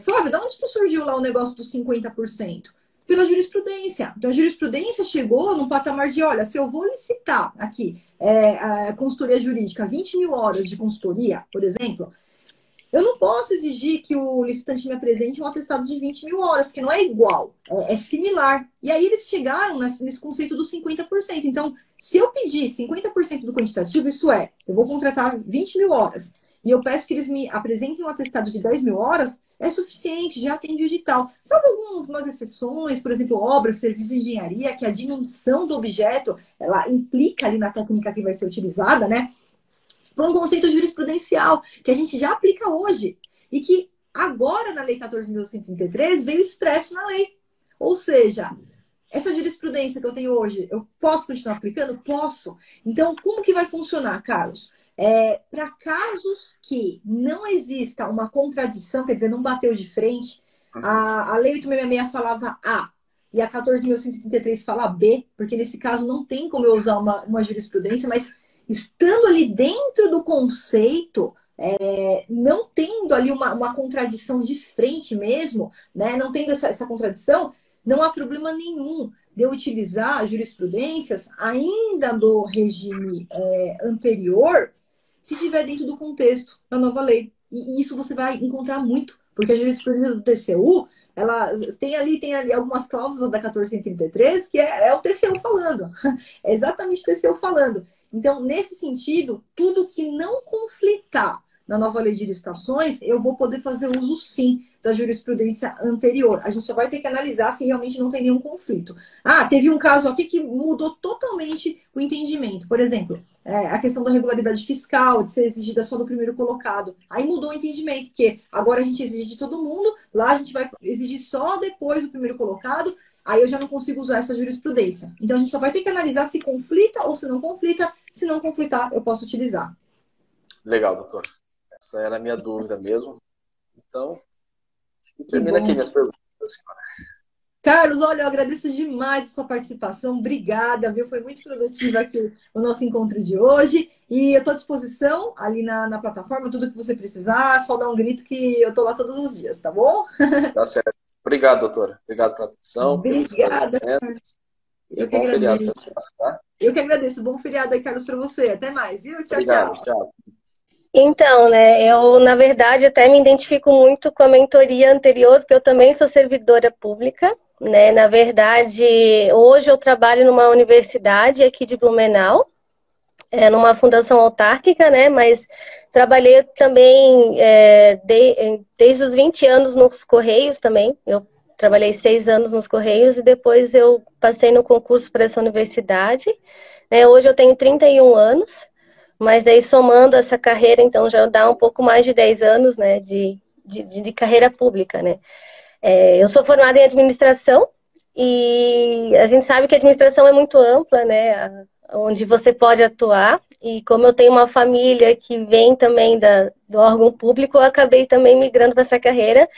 Flávio, de onde que surgiu lá o negócio dos 50%? Pela jurisprudência. Então, a jurisprudência chegou num patamar de, olha, se eu vou licitar aqui a consultoria jurídica, 20 mil horas de consultoria, por exemplo, eu não posso exigir que o licitante me apresente um atestado de 20 mil horas, porque não é igual, é similar. E aí eles chegaram nesse conceito dos 50%. Então, se eu pedir 50% do quantitativo, isso eu vou contratar 20 mil horas, e eu peço que eles me apresentem um atestado de 10 mil horas, é suficiente, já tem digital. Sabe algumas exceções, por exemplo, obras, serviço de engenharia, que a dimensão do objeto, ela implica ali na técnica que vai ser utilizada, né? Foi um conceito jurisprudencial que a gente já aplica hoje e que agora na Lei 14.133 veio expresso na lei. Ou seja, essa jurisprudência que eu tenho hoje, eu posso continuar aplicando? Posso. Então, como que vai funcionar, Carlos? Para casos que não exista uma contradição, quer dizer, não bateu de frente, a Lei 866 falava A e a 14.133 fala B, porque nesse caso não tem como eu usar uma jurisprudência, mas estando ali dentro do conceito, não tendo ali uma contradição de frente mesmo, né? Não tendo essa contradição, não há problema nenhum de eu utilizar jurisprudências ainda do regime anterior, se estiver dentro do contexto da nova lei. E isso você vai encontrar muito, porque a jurisprudência do TCU, ela tem ali algumas cláusulas da 1433 que é o TCU falando. É exatamente o TCU falando. Então, nesse sentido, tudo que não conflitar na nova lei de licitações, eu vou poder fazer uso, sim, da jurisprudência anterior. A gente só vai ter que analisar se realmente não tem nenhum conflito. Teve um caso aqui que mudou totalmente o entendimento. Por exemplo, a questão da regularidade fiscal, de ser exigida só do primeiro colocado. Aí mudou o entendimento, porque agora a gente exige de todo mundo, lá a gente vai exigir só depois do primeiro colocado, aí eu já não consigo usar essa jurisprudência. Então, a gente só vai ter que analisar se conflita ou se não conflita. Se não conflitar, eu posso utilizar. Legal, doutor. Essa era a minha dúvida mesmo. Então, termina aqui minhas perguntas, senhora. Carlos, olha, eu agradeço demais a sua participação. Obrigada, viu? Foi muito produtivo aqui o nosso encontro de hoje. E eu estou à disposição ali na plataforma, tudo que você precisar, só dá um grito que eu estou lá todos os dias, tá bom? Tá certo. Obrigado, doutora. Obrigado pela atenção. Obrigada. Eu que agradeço. Tá? Eu que agradeço. Bom feriado aí, Carlos, para você. Até mais, viu? Tchau, Obrigado, tchau. Então, né, eu, na verdade, até me identifico muito com a mentoria anterior, porque eu também sou servidora pública, né? Na verdade, hoje eu trabalho numa universidade aqui de Blumenau, numa fundação autárquica, né? Mas trabalhei também desde os 20 anos nos Correios também. Eu trabalhei 6 anos nos Correios e depois eu passei no concurso para essa universidade, né? Hoje eu tenho 31 anos, mas daí somando essa carreira, então já dá um pouco mais de 10 anos, né? De carreira pública, né? Eu sou formada em administração e a gente sabe que a administração é muito ampla, né? Onde você pode atuar. E como eu tenho uma família que vem também do órgão público, eu acabei também migrando para essa carreira.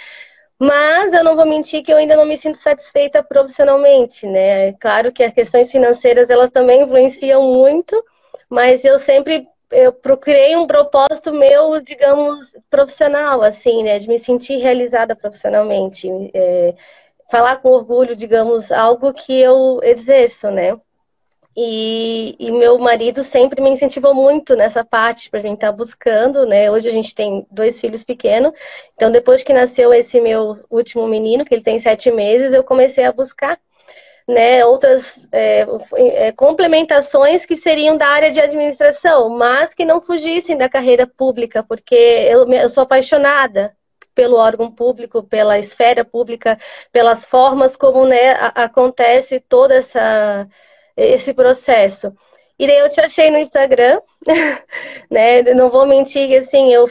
Mas eu não vou mentir que eu ainda não me sinto satisfeita profissionalmente, né? É claro que as questões financeiras elas também influenciam muito, mas eu procurei um propósito meu, digamos, profissional, assim, né? De me sentir realizada profissionalmente, falar com orgulho, digamos, algo que eu exerço, né? E meu marido sempre me incentivou muito nessa parte para a gente estar buscando, né? Hoje a gente tem 2 filhos pequenos, então depois que nasceu esse meu último menino, que ele tem 7 meses, eu comecei a buscar, né, outras complementações que seriam da área de administração, mas que não fugissem da carreira pública, porque eu sou apaixonada pelo órgão público, pela esfera pública, pelas formas como, né, acontece toda esse processo. E daí eu te achei no Instagram, né? Não vou mentir que assim, eu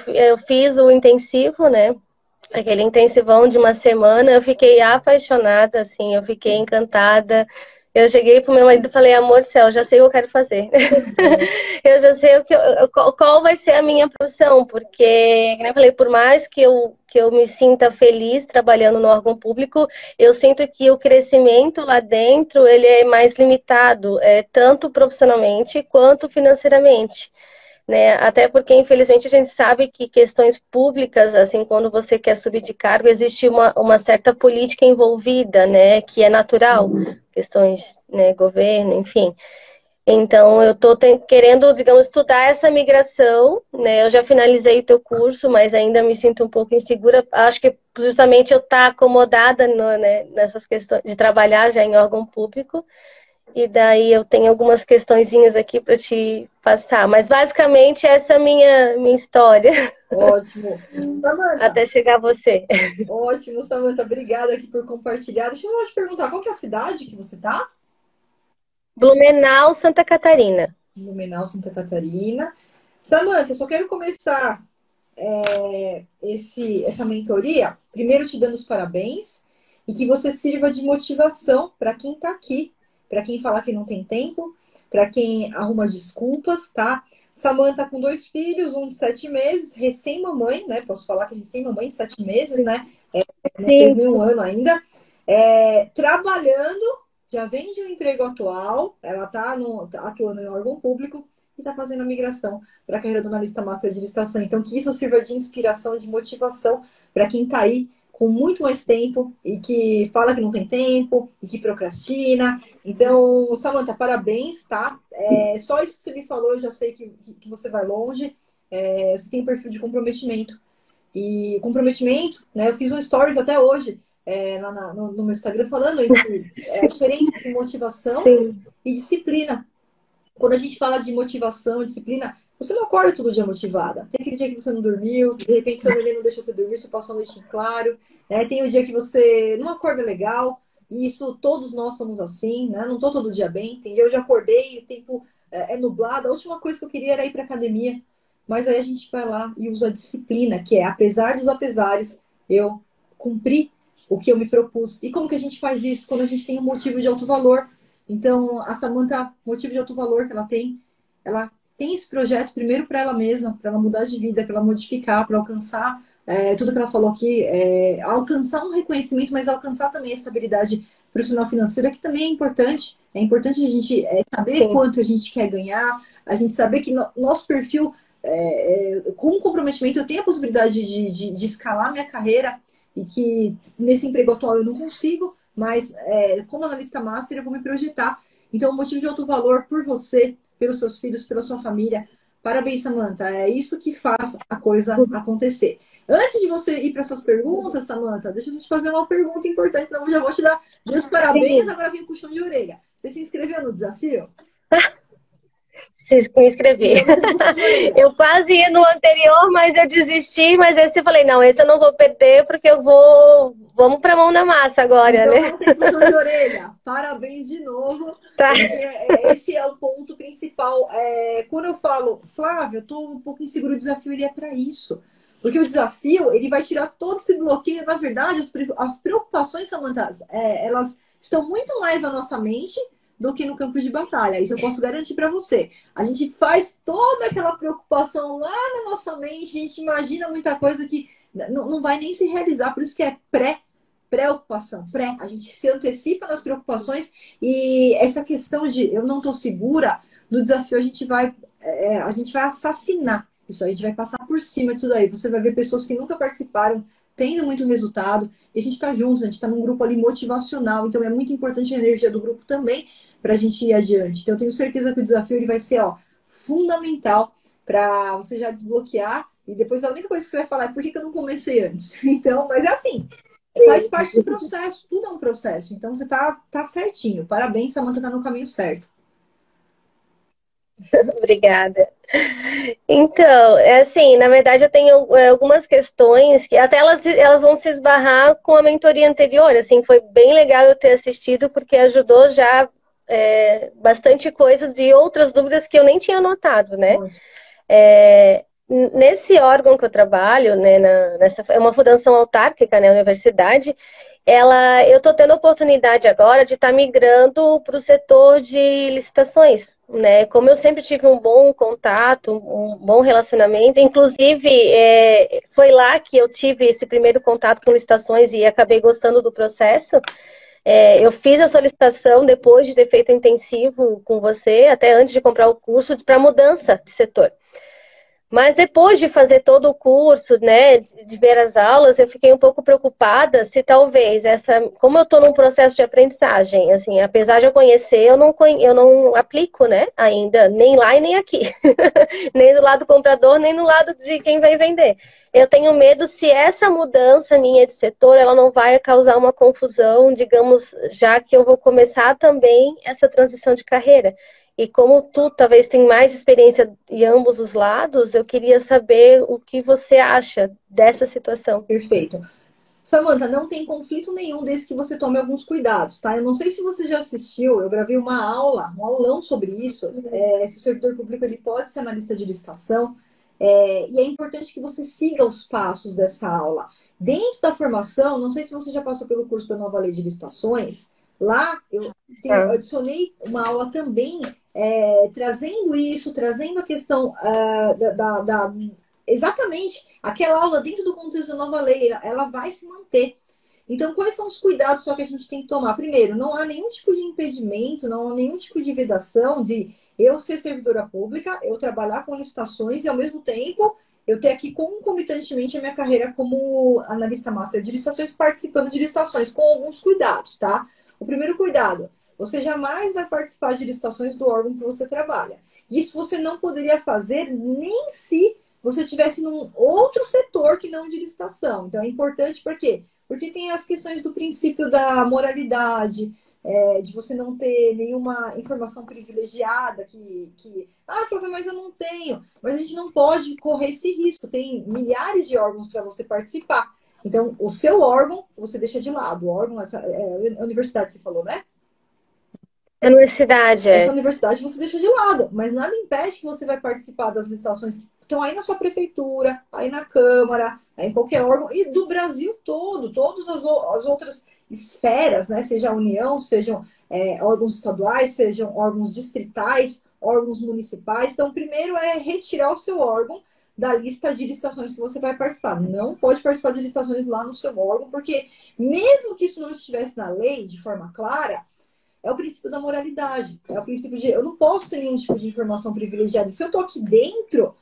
fiz o intensivo, né? Aquele intensivão de uma semana, eu fiquei apaixonada, assim, eu fiquei encantada. Eu cheguei pro meu marido e falei, amor do céu, eu já sei o que eu quero fazer. Eu já sei qual vai ser a minha profissão, porque, como eu falei, por mais que eu me sinta feliz trabalhando no órgão público, eu sinto que o crescimento lá dentro, ele é mais limitado, tanto profissionalmente quanto financeiramente, né? Até porque, infelizmente, a gente sabe que questões públicas, assim, quando você quer subir de cargo, existe uma certa política envolvida, né? Que é natural, questões, né, governo, enfim. Então, eu estou querendo, digamos, estudar essa migração, né? Eu já finalizei o teu curso, mas ainda me sinto um pouco insegura. Acho que justamente eu estar acomodada né, nessas questões de trabalhar já em órgão público. E daí eu tenho algumas questõezinhas aqui para te passar. Mas basicamente essa é a minha história, Ótimo. Samanta, até chegar a você. ótimo, Samanta. Obrigada aqui por compartilhar. Deixa eu só te perguntar, qual que é a cidade que você tá? Blumenau, Santa Catarina. Blumenau, Santa Catarina. Samanta, eu só quero começar essa mentoria, primeiro te dando os parabéns e que você sirva de motivação para quem está aqui, para quem falar que não tem tempo, para quem arruma desculpas, tá? Samanta com 2 filhos, um de 7 meses, recém-mamãe, né? Posso falar que é recém-mamãe, 7 meses, né? Não fez Sim, nenhum ano ainda. Trabalhando, já vem de um emprego atual, ela está atuando em órgão público e está fazendo a migração para a carreira do analista master de licitação. Então, que isso sirva de inspiração, de motivação para quem está aí com muito mais tempo e que fala que não tem tempo e que procrastina. Então, Samanta, parabéns, tá? Só isso que você me falou, eu já sei que você vai longe. Você tem um perfil de comprometimento. E comprometimento, né? Eu fiz um stories até hoje lá no meu Instagram falando entre a diferença entre motivação sim, e disciplina. Quando a gente fala de motivação, disciplina, você não acorda todo dia motivada. Tem aquele dia que você não dormiu, de repente seu neném não deixa você dormir, você passou a noite em claro, né? Tem o dia que você não acorda legal, e isso todos nós somos assim, né? Não estou todo dia bem. Tem dia eu já acordei, o tempo é nublado. A última coisa que eu queria era ir para academia, mas aí a gente vai lá e usa a disciplina, que é apesar dos apesares, eu cumpri o que eu me propus. E como que a gente faz isso? Quando a gente tem um motivo de alto valor. Então, a Samanta, motivo de alto valor que ela tem esse projeto primeiro para ela mesma, para ela mudar de vida, para ela modificar, para alcançar tudo que ela falou aqui, alcançar um reconhecimento, mas alcançar também a estabilidade profissional financeira, que também é importante. É importante a gente saber sim. quanto a gente quer ganhar, a gente saber que nosso perfil, com comprometimento, eu tenho a possibilidade de escalar minha carreira e que nesse emprego atual eu não consigo, mas como analista master eu vou me projetar. Então, o motivo de alto valor por você, pelos seus filhos, pela sua família. Parabéns, Samanta. É isso que faz a coisa acontecer. Antes de você ir para suas perguntas, Samantha, deixa eu te fazer uma pergunta importante, então eu já vou te dar meus parabéns, agora vem o puxão de orelha. Você se inscreveu no desafio? Se inscrever. Então, vai ter puxão de orelha. Eu quase ia no anterior, mas eu desisti. Mas esse eu falei, não, esse eu não vou perder, porque vamos pra mão na massa agora, Então, né? vamos ter puxão de orelha. Parabéns de novo. Tá. Esse é o ponto principal. Quando eu falo, Flávio, eu tô um pouco inseguro, o desafio ele é para isso. Porque o desafio, ele vai tirar todo esse bloqueio. Na verdade, as preocupações, Samantha, elas estão muito mais na nossa mente do que no campo de batalha. Isso eu posso garantir para você. A gente faz toda aquela preocupação lá na nossa mente, a gente imagina muita coisa que não vai nem se realizar. Por isso que é preocupação, a gente se antecipa nas preocupações e essa questão de eu não estou segura, no desafio a gente vai assassinar isso aí, a gente vai passar por cima disso daí. Você vai ver pessoas que nunca participaram tendo muito resultado e a gente está juntos, a gente está num grupo ali motivacional, então é muito importante a energia do grupo também para a gente ir adiante. Então eu tenho certeza que o desafio ele vai ser fundamental para você já desbloquear e depois a única coisa que você vai falar é por que eu não comecei antes. Então, mas é assim, faz parte do processo, tudo é um processo. Então você tá certinho. Parabéns, Samantha, tá no caminho certo. Obrigada. Então, é assim, na verdade eu tenho algumas questões que até elas vão se esbarrar com a mentoria anterior, assim, foi bem legal eu ter assistido porque ajudou já bastante coisa de outras dúvidas que eu nem tinha notado, né? Nesse órgão que eu trabalho, né, é uma fundação autárquica, né, universidade, eu estou tendo a oportunidade agora de estar migrando para o setor de licitações, né? Como eu sempre tive um bom contato, um bom relacionamento, inclusive foi lá que eu tive esse primeiro contato com licitações e acabei gostando do processo. Eu fiz a solicitação depois de ter feito intensivo com você, até antes de comprar o curso, para mudança de setor. Mas depois de fazer todo o curso, né, de ver as aulas, eu fiquei um pouco preocupada se talvez como eu estou num processo de aprendizagem, assim, apesar de eu conhecer, eu não aplico, né, ainda, nem lá e nem aqui, nem do lado do comprador, nem no lado de quem vai vender. Eu tenho medo se essa mudança minha de setor, ela não vai causar uma confusão, digamos, já que eu vou começar também essa transição de carreira. E como tu talvez tem mais experiência em ambos os lados, eu queria saber o que você acha dessa situação. Perfeito. Samantha, não tem conflito nenhum desde que você tome alguns cuidados, tá? Eu não sei se você já assistiu, eu gravei uma aula, um aulão sobre isso. Esse servidor público ele pode ser analista de licitação, e é importante que você siga os passos dessa aula. Dentro da formação, não sei se você já passou pelo curso da Nova Lei de Licitações, lá eu adicionei uma aula também trazendo isso, trazendo a questão exatamente aquela aula dentro do contexto da nova lei, ela vai se manter. Então, quais são os cuidados só que a gente tem que tomar? Primeiro, não há nenhum tipo de impedimento, não há nenhum tipo de vedação de eu ser servidora pública, eu trabalhar com licitações e, ao mesmo tempo, eu ter aqui concomitantemente a minha carreira como analista master de licitações, participando de licitações, com alguns cuidados, tá? O primeiro cuidado, você jamais vai participar de licitações do órgão que você trabalha. Isso você não poderia fazer nem se você estivesse num outro setor que não de licitação. Então, é importante por quê? Porque tem as questões do princípio da moralidade, de você não ter nenhuma informação privilegiada Flávia, mas eu não tenho. Mas a gente não pode correr esse risco. Tem milhares de órgãos para você participar. Então, o seu órgão, você deixa de lado. O órgão, a universidade, você falou, né? A universidade, Essa universidade você deixa de lado, mas nada impede que você vai participar das licitações que estão aí na sua prefeitura, aí na Câmara, aí em qualquer órgão, e do Brasil todo, todas as outras esferas, né? Seja a União, sejam órgãos estaduais, sejam órgãos distritais, órgãos municipais. Então, primeiro é retirar o seu órgão da lista de licitações que você vai participar. Não pode participar de licitações lá no seu órgão, porque mesmo que isso não estivesse na lei de forma clara, é o princípio da moralidade. É o princípio de eu não posso ter nenhum tipo de informação privilegiada. Se eu estou aqui dentro,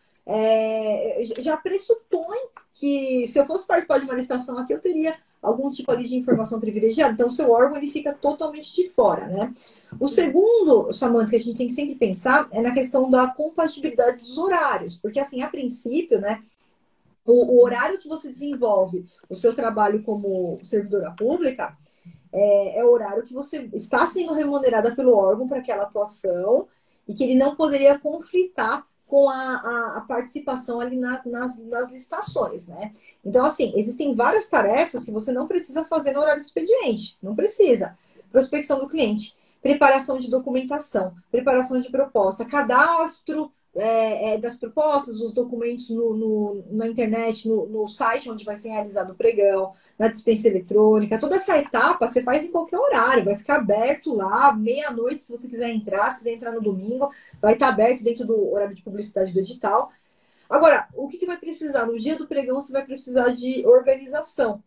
já pressupõe que se eu fosse participar de uma licitação aqui, eu teria algum tipo ali de informação privilegiada. Então, o seu órgão ele fica totalmente de fora, né? O segundo, Samantha, que a gente tem que sempre pensar é na questão da compatibilidade dos horários. Porque, assim, a princípio, né? o horário que você desenvolve o seu trabalho como servidora pública é o horário que você está sendo remunerada pelo órgão para aquela atuação e que ele não poderia conflitar com a participação ali nas licitações, né? Então, assim, existem várias tarefas que você não precisa fazer no horário do expediente. Não precisa. Prospecção do cliente, preparação de documentação, preparação de proposta, cadastro das propostas, os documentos na internet, no site onde vai ser realizado o pregão, na dispensa eletrônica. Toda essa etapa você faz em qualquer horário, vai ficar aberto lá, meia-noite, se você quiser entrar, se quiser entrar no domingo, vai estar aberto dentro do horário de publicidade do edital. Agora, o que vai precisar? No dia do pregão, você vai precisar de organização.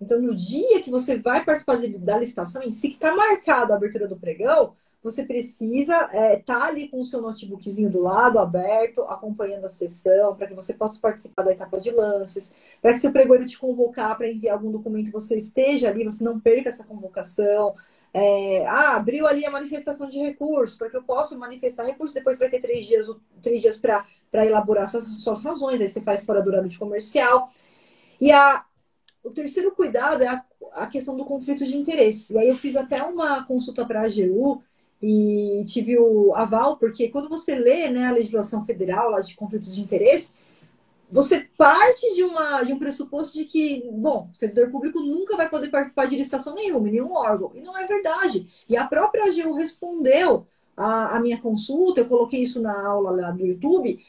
Então, no dia que você vai participar da licitação em si, que está marcado a abertura do pregão, você precisa estar ali com o seu notebookzinho do lado, aberto, acompanhando a sessão, para que você possa participar da etapa de lances, para que se o pregoeiro te convocar para enviar algum documento, você esteja ali, você não perca essa convocação. Abriu ali a manifestação de recurso, para que eu possa manifestar recurso, depois vai ter 3 dias para elaborar suas razões, aí você faz fora do horário de comercial. E o terceiro cuidado é a questão do conflito de interesse. E aí eu fiz até uma consulta para a AGU e tive o aval, porque quando você lê, né, a legislação federal lá de conflitos de interesse, você parte de um pressuposto de que, bom, o servidor público nunca vai poder participar de licitação nenhuma, nenhum órgão. E não é verdade. E a própria AGU respondeu a minha consulta, eu coloquei isso na aula lá do YouTube,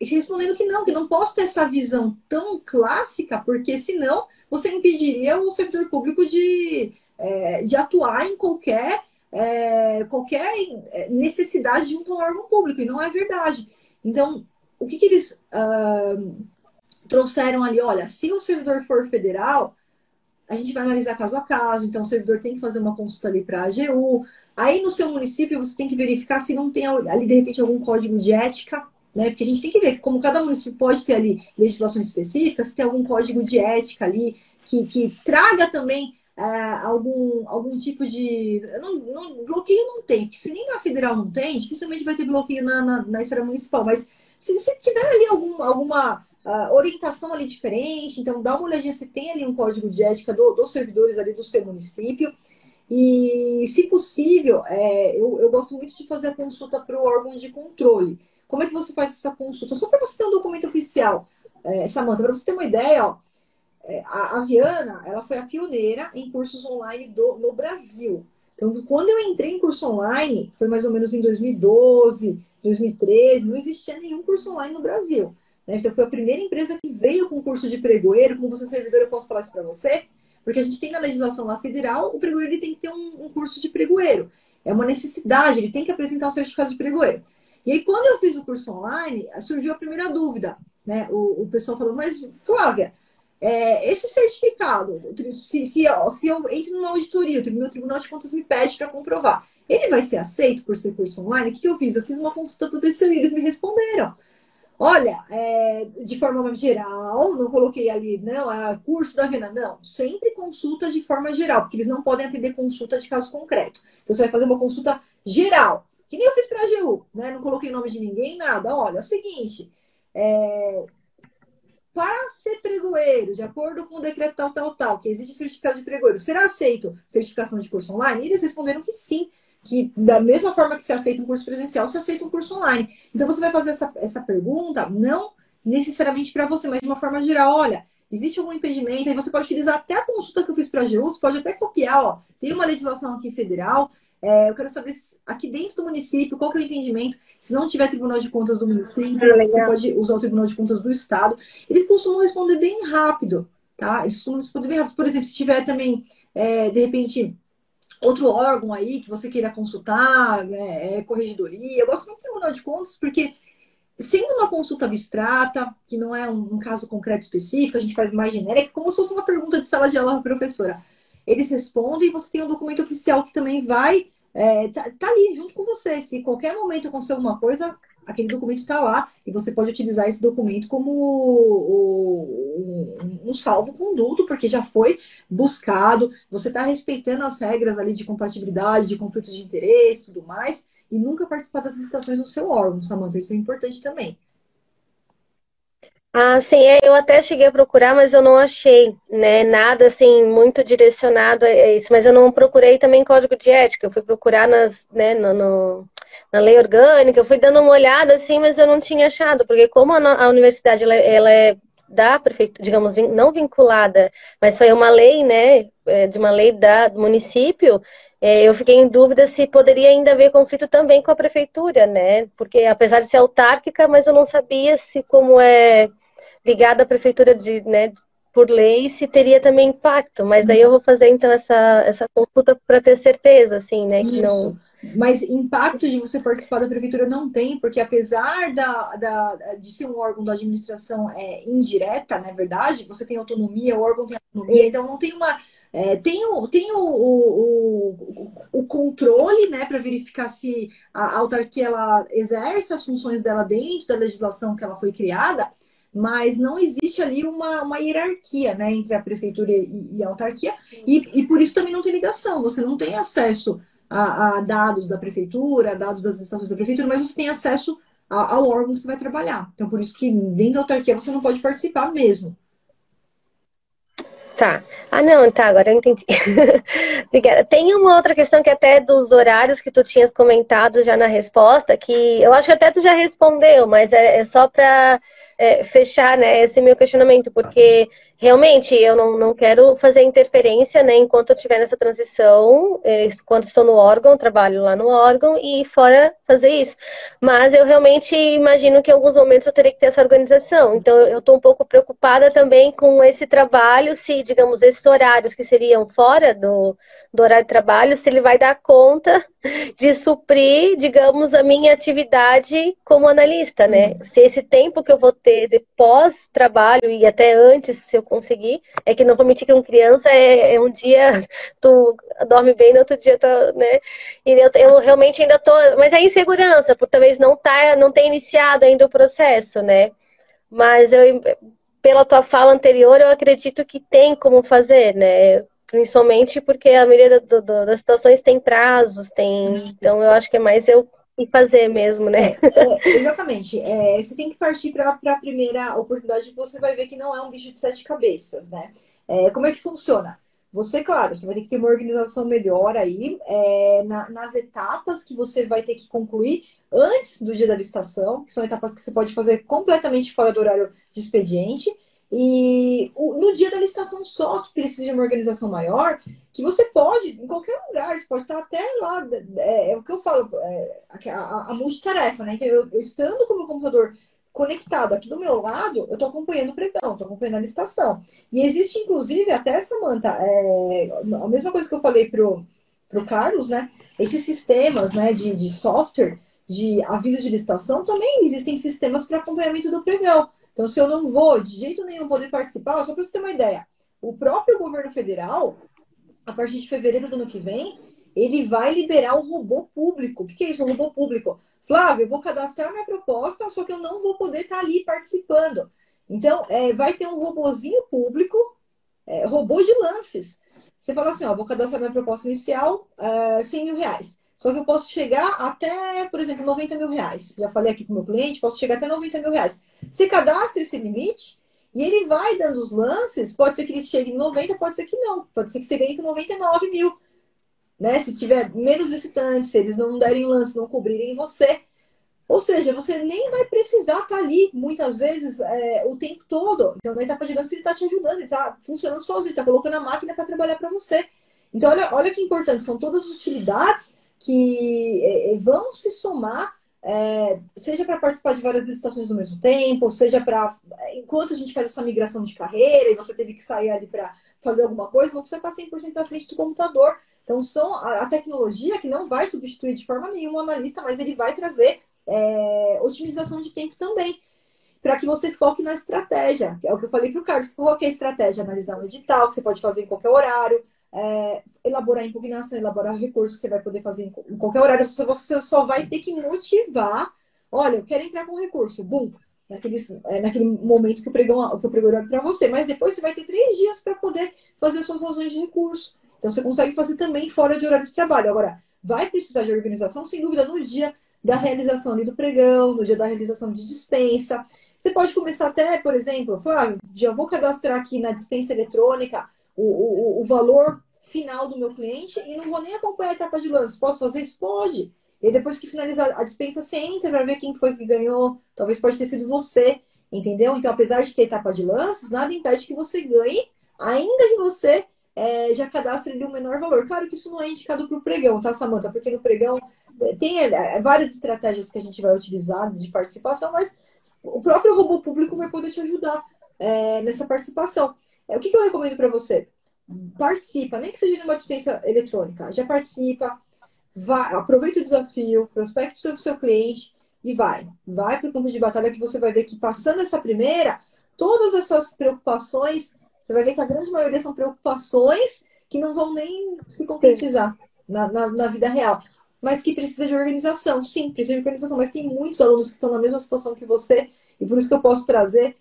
e respondendo que não posso ter essa visão tão clássica, porque senão você impediria o servidor público de atuar em qualquer necessidade junto ao órgão público, e não é verdade. Então, o que eles trouxeram ali? Olha, se o servidor for federal, a gente vai analisar caso a caso, então o servidor tem que fazer uma consulta ali para a AGU. Aí no seu município você tem que verificar se não tem ali, de repente, algum código de ética, né? Porque a gente tem que ver que, como cada município pode ter ali legislações específicas, se tem algum código de ética ali que traga também algum tipo de. Bloqueio não tem, porque se nem na federal não tem, dificilmente vai ter bloqueio na esfera municipal. Mas se tiver ali alguma orientação ali diferente, então dá uma olhadinha se tem ali um código de ética dos servidores ali do seu município. E, se possível, eu gosto muito de fazer a consulta para o órgão de controle. Como é que você faz essa consulta? Só para você ter um documento oficial, Samanta, para você ter uma ideia, ó, a Viana, ela foi a pioneira em cursos online no Brasil. Então, quando eu entrei em curso online, foi mais ou menos em 2012, 2013, não existia nenhum curso online no Brasil. Né? Então, foi a primeira empresa que veio com o curso de pregoeiro. Como você é servidor, eu posso falar isso para você, porque a gente tem na legislação lá federal, o pregoeiro ele tem que ter um curso de pregoeiro. É uma necessidade, ele tem que apresentar um certificado de pregoeiro. E aí, quando eu fiz o curso online, surgiu a primeira dúvida. Né? O pessoal falou, mas Flávia, esse certificado, se eu entro numa auditoria, o meu Tribunal de Contas me pede para comprovar, ele vai ser aceito por ser curso online? O que eu fiz? Eu fiz uma consulta para o TCU e eles me responderam. Olha, de forma geral, não coloquei ali, não, curso da Viana, não. Sempre consulta de forma geral, porque eles não podem atender consulta de caso concreto. Então, você vai fazer uma consulta geral, que nem eu fiz para a AGU, né? Não coloquei nome de ninguém, nada. Olha, é o seguinte, para ser pregoeiro, de acordo com o decreto tal, que existe certificado de pregoeiro, será aceito certificação de curso online? E eles responderam que sim, que da mesma forma que se aceita um curso presencial, se aceita um curso online. Então, você vai fazer essa pergunta, não necessariamente para você, mas de uma forma geral. Olha, existe algum impedimento? Aí você pode utilizar até a consulta que eu fiz para a AGU, você pode até copiar, ó, tem uma legislação aqui federal, eu quero saber aqui dentro do município qual que é o entendimento. Se não tiver Tribunal de Contas do município, você pode usar o Tribunal de Contas do Estado. Eles costumam responder bem rápido, tá? Eles costumam responder bem rápido. Por exemplo, se tiver também, de repente, outro órgão aí que você queira consultar, né, corregedoria. Eu gosto muito do Tribunal de Contas porque, sendo uma consulta abstrata, que não é um caso concreto específico, a gente faz mais genérica, como se fosse uma pergunta de sala de aula para a professora. Eles respondem e você tem um documento oficial que também vai tá ali junto com você. Se qualquer momento acontecer alguma coisa, aquele documento está lá e você pode utilizar esse documento como um salvo-conduto, porque já foi buscado, você está respeitando as regras ali de compatibilidade, de conflitos de interesse e tudo mais, e nunca participar das licitações do seu órgão, Samanta. Isso é importante também. Ah, sim, eu até cheguei a procurar, mas eu não achei, né, nada assim muito direcionado a isso, mas eu não procurei também código de ética, eu fui procurar né, na lei orgânica, eu fui dando uma olhada assim, mas eu não tinha achado, porque como a universidade ela é da prefeitura, digamos, não vinculada, mas foi uma lei, né, de uma lei do município, eu fiquei em dúvida se poderia ainda haver conflito também com a prefeitura, né, porque apesar de ser autárquica, mas eu não sabia se como é ligada à prefeitura né, por lei, se teria também impacto. Mas daí eu vou fazer então essa consulta para ter certeza, assim, né, que não. Isso. Mas impacto de você participar da prefeitura não tem, porque apesar de ser um órgão da administração indireta, na verdade, você tem autonomia, o órgão tem autonomia, então não tem uma. O controle, né, para verificar se a autarquia ela exerce as funções dela dentro da legislação que ela foi criada, mas não existe ali uma hierarquia, né, entre a prefeitura e a autarquia, e por isso também não tem ligação, você não tem acesso a dados da prefeitura, dados das instalações da prefeitura, mas você tem acesso ao órgão que você vai trabalhar. Então, por isso que dentro da autarquia você não pode participar mesmo. Tá. Ah, não, tá, agora eu entendi. Obrigada. Tem uma outra questão que até dos horários que tu tinhas comentado já na resposta, que eu acho que até tu já respondeu, mas é só para fechar, né, esse meu questionamento, porque realmente eu não quero fazer interferência, né, enquanto eu estiver nessa transição, enquanto estou no órgão, trabalho lá no órgão e fora fazer isso. Mas eu realmente imagino que em alguns momentos eu terei que ter essa organização. Então eu estou um pouco preocupada também com esse trabalho, se, digamos, esses horários que seriam fora do horário de trabalho, se ele vai dar conta de suprir, digamos, a minha atividade como analista, né? Se esse tempo que eu vou ter de pós-trabalho e até antes, se eu conseguir, é que não vou mentir que com criança é um dia tu dorme bem, no outro dia tá, né? E eu realmente ainda tô, mas é insegurança, por talvez não ter iniciado ainda o processo, né? Mas pela tua fala anterior, eu acredito que tem como fazer, né? Principalmente porque a maioria das situações tem prazos, então eu acho que é mais eu ir fazer mesmo, né? Exatamente. Você tem que partir para a primeira oportunidade que você vai ver que não é um bicho de sete cabeças, né? Como é que funciona? Você, claro, você vai ter que ter uma organização melhor aí, nas etapas que você vai ter que concluir antes do dia da licitação, que são etapas que você pode fazer completamente fora do horário de expediente, e no dia da licitação só que precisa de uma organização maior, que você pode, em qualquer lugar, você pode estar até lá, é o que eu falo, a multitarefa, né? Então, eu estando com o meu computador conectado aqui do meu lado, eu estou acompanhando o pregão, estou acompanhando a licitação. E existe, inclusive, até, Samanta, a mesma coisa que eu falei pro Carlos, né? Esses sistemas, né, de software, de aviso de licitação, também existem sistemas para acompanhamento do pregão. Então, se eu não vou de jeito nenhum poder participar, só para você ter uma ideia, o próprio governo federal, a partir de fevereiro do ano que vem, ele vai liberar o robô público. O que é isso, um robô público? Flávio, eu vou cadastrar minha proposta, só que eu não vou poder estar ali participando. Então, vai ter um robozinho público, robô de lances. Você fala assim, ó, vou cadastrar minha proposta inicial, R$ 100.000. Só que eu posso chegar até, por exemplo, R$ 90.000. Já falei aqui com o meu cliente, posso chegar até R$ 90.000. Você cadastra esse limite e ele vai dando os lances. Pode ser que ele chegue em 90, pode ser que não. Pode ser que você ganhe com 99 mil. Né? Se tiver menos visitantes, se eles não derem lance, não cobrirem você. Ou seja, você nem vai precisar estar ali, muitas vezes, o tempo todo. Então, na etapa de lance, ele está te ajudando, ele está funcionando sozinho, está colocando a máquina para trabalhar para você. Então, olha que importante, são todas utilidades que vão se somar, seja para participar de várias licitações no mesmo tempo, seja para, enquanto a gente faz essa migração de carreira e você teve que sair ali para fazer alguma coisa, não precisa estar 100% à frente do computador. Então, são a tecnologia que não vai substituir de forma nenhuma o analista, mas ele vai trazer otimização de tempo também, para que você foque na estratégia. É o que eu falei para o Carlos. Qual que é a estratégia? Analisar um edital, que você pode fazer em qualquer horário, elaborar impugnação, elaborar recurso, que você vai poder fazer em qualquer horário. Você só vai ter que motivar. Olha, eu quero entrar com recurso. Bum! Naquele momento que o pregão é para você. Mas depois você vai ter 3 dias para poder fazer as suas razões de recurso. Então, você consegue fazer também fora de horário de trabalho. Agora, vai precisar de organização, sem dúvida, no dia da realização ali do pregão, no dia da realização de dispensa. Você pode começar até, por exemplo, falar, já vou cadastrar aqui na dispensa eletrônica o valor final do meu cliente e não vou nem acompanhar a etapa de lance. Posso fazer isso? Pode. E depois que finalizar a dispensa, você entra para ver quem foi que ganhou. Talvez pode ter sido você, entendeu? Então, apesar de ter etapa de lances, nada impede que você ganhe, ainda que você já cadastre ali um menor valor. Claro que isso não é indicado para o pregão, tá, Samanta? Porque no pregão tem várias estratégias que a gente vai utilizar de participação, mas o próprio robô público vai poder te ajudar nessa participação. O que eu recomendo para você? Participa, nem que seja de uma dispensa eletrônica, já participa, vai, aproveita o desafio, prospecte sobre o seu cliente e vai para o campo de batalha que você vai ver que passando essa primeira, todas essas preocupações, você vai ver que a grande maioria são preocupações que não vão nem se concretizar na vida real, mas que precisa de organização. Sim, precisa de organização, mas tem muitos alunos que estão na mesma situação que você e por isso que eu posso trazer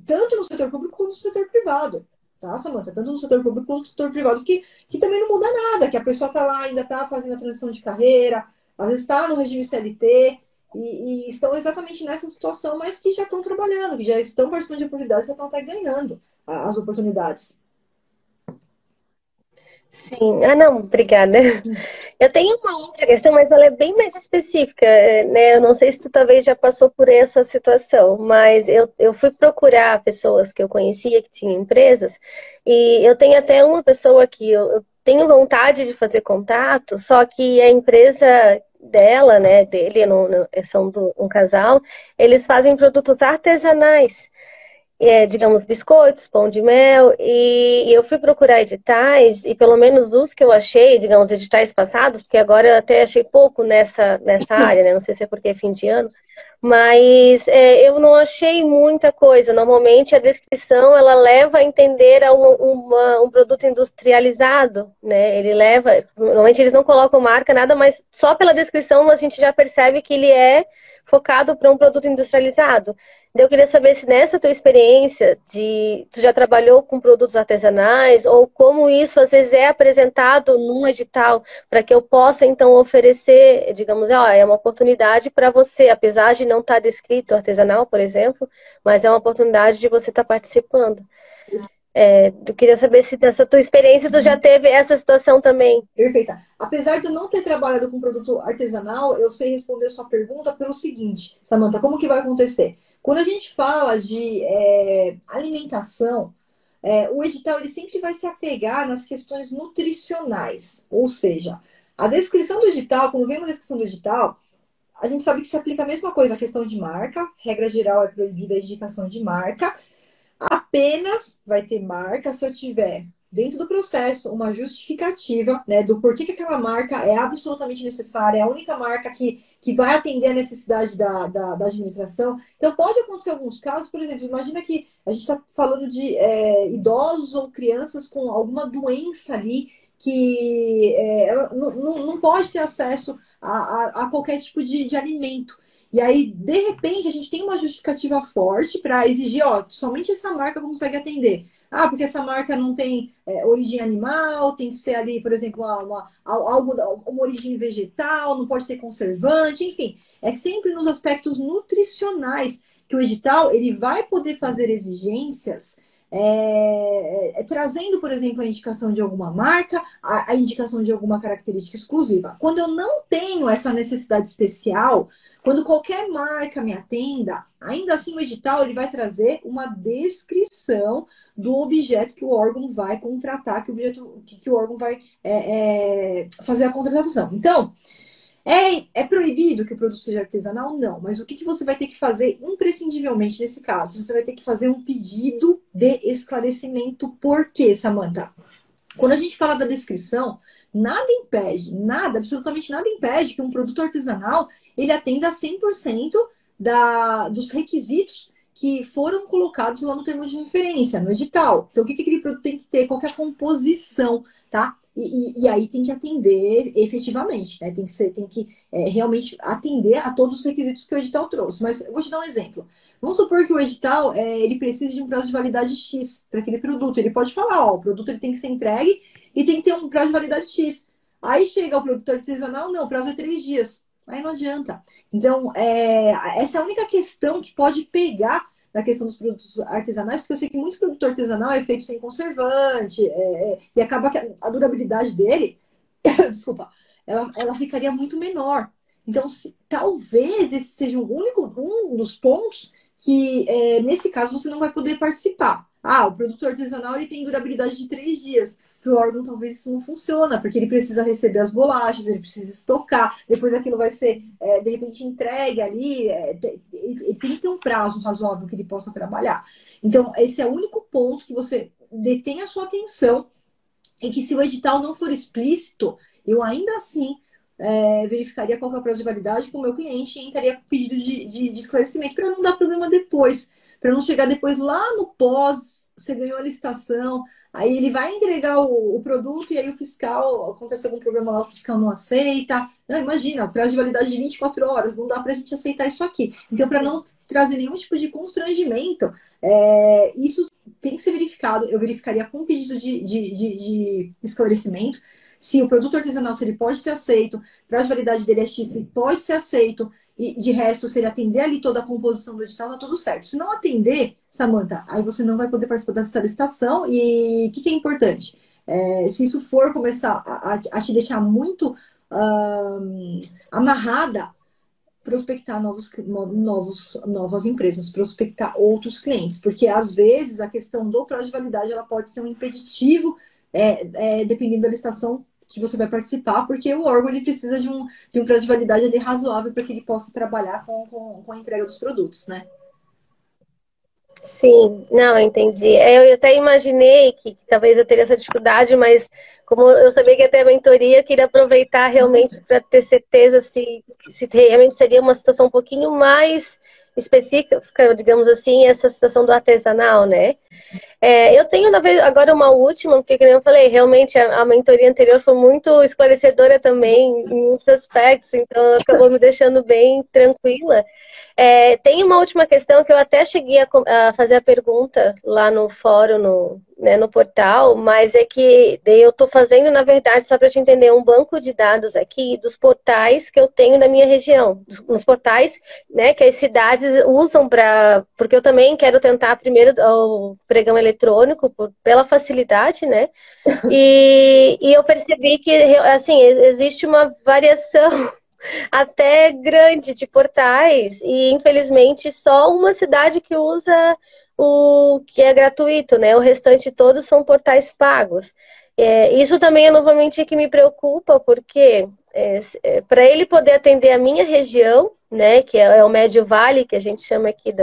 tanto no setor público quanto no setor privado. Tá, Samanta? Tanto no setor público quanto no setor privado, que também não muda nada, que a pessoa está lá, ainda está fazendo a transição de carreira, às vezes está no regime CLT e estão exatamente nessa situação, mas que já estão trabalhando, que já estão participando de oportunidades, já estão até ganhando as oportunidades. Sim, não, obrigada. Eu tenho uma outra questão, mas ela é bem mais específica, né? Eu não sei se tu talvez já passou por essa situação, mas eu fui procurar pessoas que eu conhecia que tinham empresas, e eu tenho até uma pessoa que eu tenho vontade de fazer contato, só que a empresa dela, né, dele, são um casal, eles fazem produtos artesanais. Digamos, biscoitos, pão de mel, e eu fui procurar editais, e pelo menos os que eu achei, digamos, editais passados, porque agora eu até achei pouco nessa área, né? Não sei se é porque é fim de ano, mas eu não achei muita coisa. Normalmente a descrição, ela leva a entender um produto industrializado, né? Ele leva, normalmente eles não colocam marca, nada, mas só pela descrição a gente já percebe que ele é focado para um produto industrializado. Eu queria saber se nessa tua experiência tu já trabalhou com produtos artesanais ou como isso às vezes é apresentado num edital para que eu possa então oferecer, digamos, é uma oportunidade para você, apesar de não estar descrito artesanal, por exemplo, mas é uma oportunidade de você estar participando. Eu queria saber se nessa tua experiência tu já teve essa situação também. Perfeita. Apesar de eu não ter trabalhado com produto artesanal, eu sei responder sua pergunta pelo seguinte, Samanta, como que vai acontecer? Quando a gente fala de alimentação, o edital ele sempre vai se apegar nas questões nutricionais. Ou seja, a descrição do edital, quando vem uma descrição do edital, a gente sabe que se aplica a mesma coisa, a questão de marca. Regra geral é proibida a indicação de marca. Apenas vai ter marca se eu tiver dentro do processo uma justificativa, né, do porquê que aquela marca é absolutamente necessária, é a única marca que vai atender a necessidade da administração. Então, pode acontecer alguns casos, por exemplo, imagina que a gente está falando de idosos ou crianças com alguma doença ali que ela não pode ter acesso a qualquer tipo de alimento. E aí, de repente, a gente tem uma justificativa forte para exigir, somente essa marca consegue atender. Ah, porque essa marca não tem origem animal, tem que ser ali, por exemplo, uma origem vegetal, não pode ter conservante, enfim. É sempre nos aspectos nutricionais que o edital ele vai poder fazer exigências trazendo, por exemplo, a indicação de alguma marca, a indicação de alguma característica exclusiva. Quando eu não tenho essa necessidade especial, quando qualquer marca me atenda, ainda assim o edital ele vai trazer uma descrição do objeto que o órgão vai contratar, que o órgão vai fazer a contratação. Então, é proibido que o produto seja artesanal? Não. Mas o que você vai ter que fazer imprescindivelmente nesse caso? Você vai ter que fazer um pedido de esclarecimento. Por quê, Samanta? Quando a gente fala da descrição, nada impede, absolutamente nada impede que um produto artesanal ele atenda 100% dos requisitos que foram colocados lá no termo de referência, no edital. Então, o que aquele produto tem que ter? Qual que é a composição, tá? E aí tem que atender efetivamente, né? Tem que realmente atender a todos os requisitos que o edital trouxe. Mas eu vou te dar um exemplo. Vamos supor que o edital ele precisa de um prazo de validade X para aquele produto. Ele pode falar, o produto ele tem que ser entregue e tem que ter um prazo de validade X. Aí chega o produto artesanal, não, o prazo é 3 dias. Aí não adianta. Então, essa é a única questão que pode pegar na questão dos produtos artesanais, porque eu sei que muito produto artesanal é feito sem conservante, e acaba que a durabilidade dele, desculpa, ela ficaria muito menor. Então, talvez esse seja um dos pontos que, nesse caso, você não vai poder participar. Ah, o produto artesanal ele tem durabilidade de 3 dias. Para o órgão, talvez isso não funciona, porque ele precisa receber as bolachas, ele precisa estocar, depois aquilo vai ser, de repente, entregue ali. Ele tem que ter um prazo razoável que ele possa trabalhar. Então, esse é o único ponto que você detém a sua atenção e que, se o edital não for explícito, eu ainda assim verificaria qual é o prazo de validade com o meu cliente e entraria com pedido de esclarecimento para não dar problema depois, para não chegar depois lá no pós, você ganhou a licitação, aí ele vai entregar o produto e aí o fiscal, acontece algum problema lá, o fiscal não aceita. Não, imagina, o prazo de validade de 24 horas, não dá para a gente aceitar isso aqui. Então, para não trazer nenhum tipo de constrangimento, isso tem que ser verificado. Eu verificaria com pedido de esclarecimento se o produto artesanal, se ele pode ser aceito, prazo de validade dele é X, se pode ser aceito, e de resto, se ele atender ali toda a composição do edital, tá tudo certo. Se não atender, Samantha, aí você não vai poder participar dessa licitação. E o que é importante? Se isso for começar a te deixar muito amarrada, prospectar novas empresas, prospectar outros clientes, porque às vezes a questão do prazo de validade ela pode ser um impeditivo, dependendo da licitação que você vai participar, porque o órgão ele precisa de um prazo de validade ali razoável para que ele possa trabalhar com a entrega dos produtos, né? Sim, não, entendi. Eu até imaginei que talvez eu teria essa dificuldade, mas como eu sabia que ia ter a mentoria, eu queria aproveitar realmente para ter certeza se realmente seria uma situação um pouquinho mais específica, digamos assim, essa situação do artesanal, né? Eu tenho agora uma última, porque, como eu falei, realmente a mentoria anterior foi muito esclarecedora também, em muitos aspectos, então acabou me deixando bem tranquila. Tem uma última questão que eu até cheguei a fazer a pergunta lá no fórum, no portal, mas é que daí eu estou fazendo, na verdade, só para te entender, um banco de dados aqui dos portais que eu tenho na minha região, nos portais, né, que as cidades usam porque eu também quero tentar primeiro o pregão eletrônico pela facilidade, né? E eu percebi que, assim, existe uma variação até grande de portais e, infelizmente, só uma cidade que usa o que é gratuito, né? O restante todos são portais pagos. Isso também é novamente que me preocupa, porque para ele poder atender a minha região, né, que é o Médio Vale, que a gente chama aqui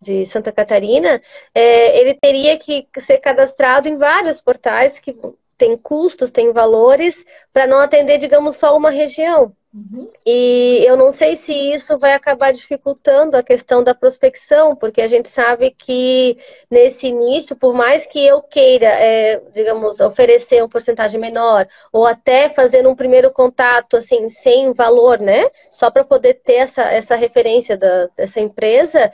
de Santa Catarina, ele teria que ser cadastrado em vários portais que tem custos, tem valores, para não atender, digamos, só uma região. Uhum. E eu não sei se isso vai acabar dificultando a questão da prospecção, porque a gente sabe que nesse início, por mais que eu queira, digamos, oferecer uma porcentagem menor, ou até fazer um primeiro contato, assim, sem valor, né? Só para poder ter essa referência dessa empresa,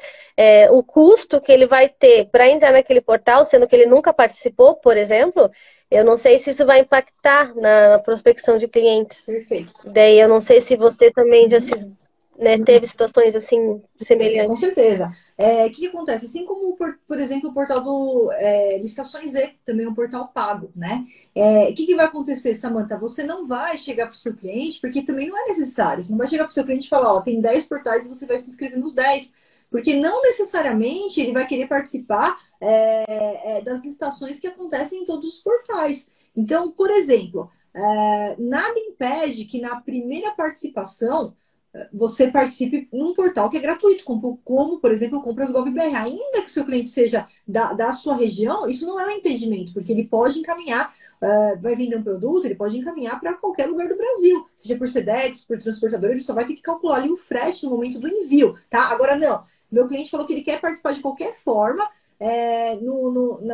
o custo que ele vai ter para entrar naquele portal, sendo que ele nunca participou, por exemplo, eu não sei se isso vai impactar na prospecção de clientes. Perfeito. Daí eu não sei se você também já teve situações assim semelhantes. Com certeza. O que acontece? Assim como, por exemplo, o portal do Licitações E, também é um portal pago, né? O que vai acontecer, Samantha? Você não vai chegar para o seu cliente, porque também não é necessário. Você não vai chegar para o seu cliente e falar, ó, tem 10 portais e você vai se inscrever nos 10. Porque não necessariamente ele vai querer participar das licitações que acontecem em todos os portais. Então, por exemplo, nada impede que na primeira participação você participe num portal que é gratuito, como por exemplo, o Compras Gov.br. Ainda que o seu cliente seja da sua região, isso não é um impedimento, porque ele pode encaminhar, vai vender um produto, ele pode encaminhar para qualquer lugar do Brasil, seja por Sedex, por transportador, ele só vai ter que calcular ali o frete no momento do envio, tá? Agora não, meu cliente falou que ele quer participar de qualquer forma,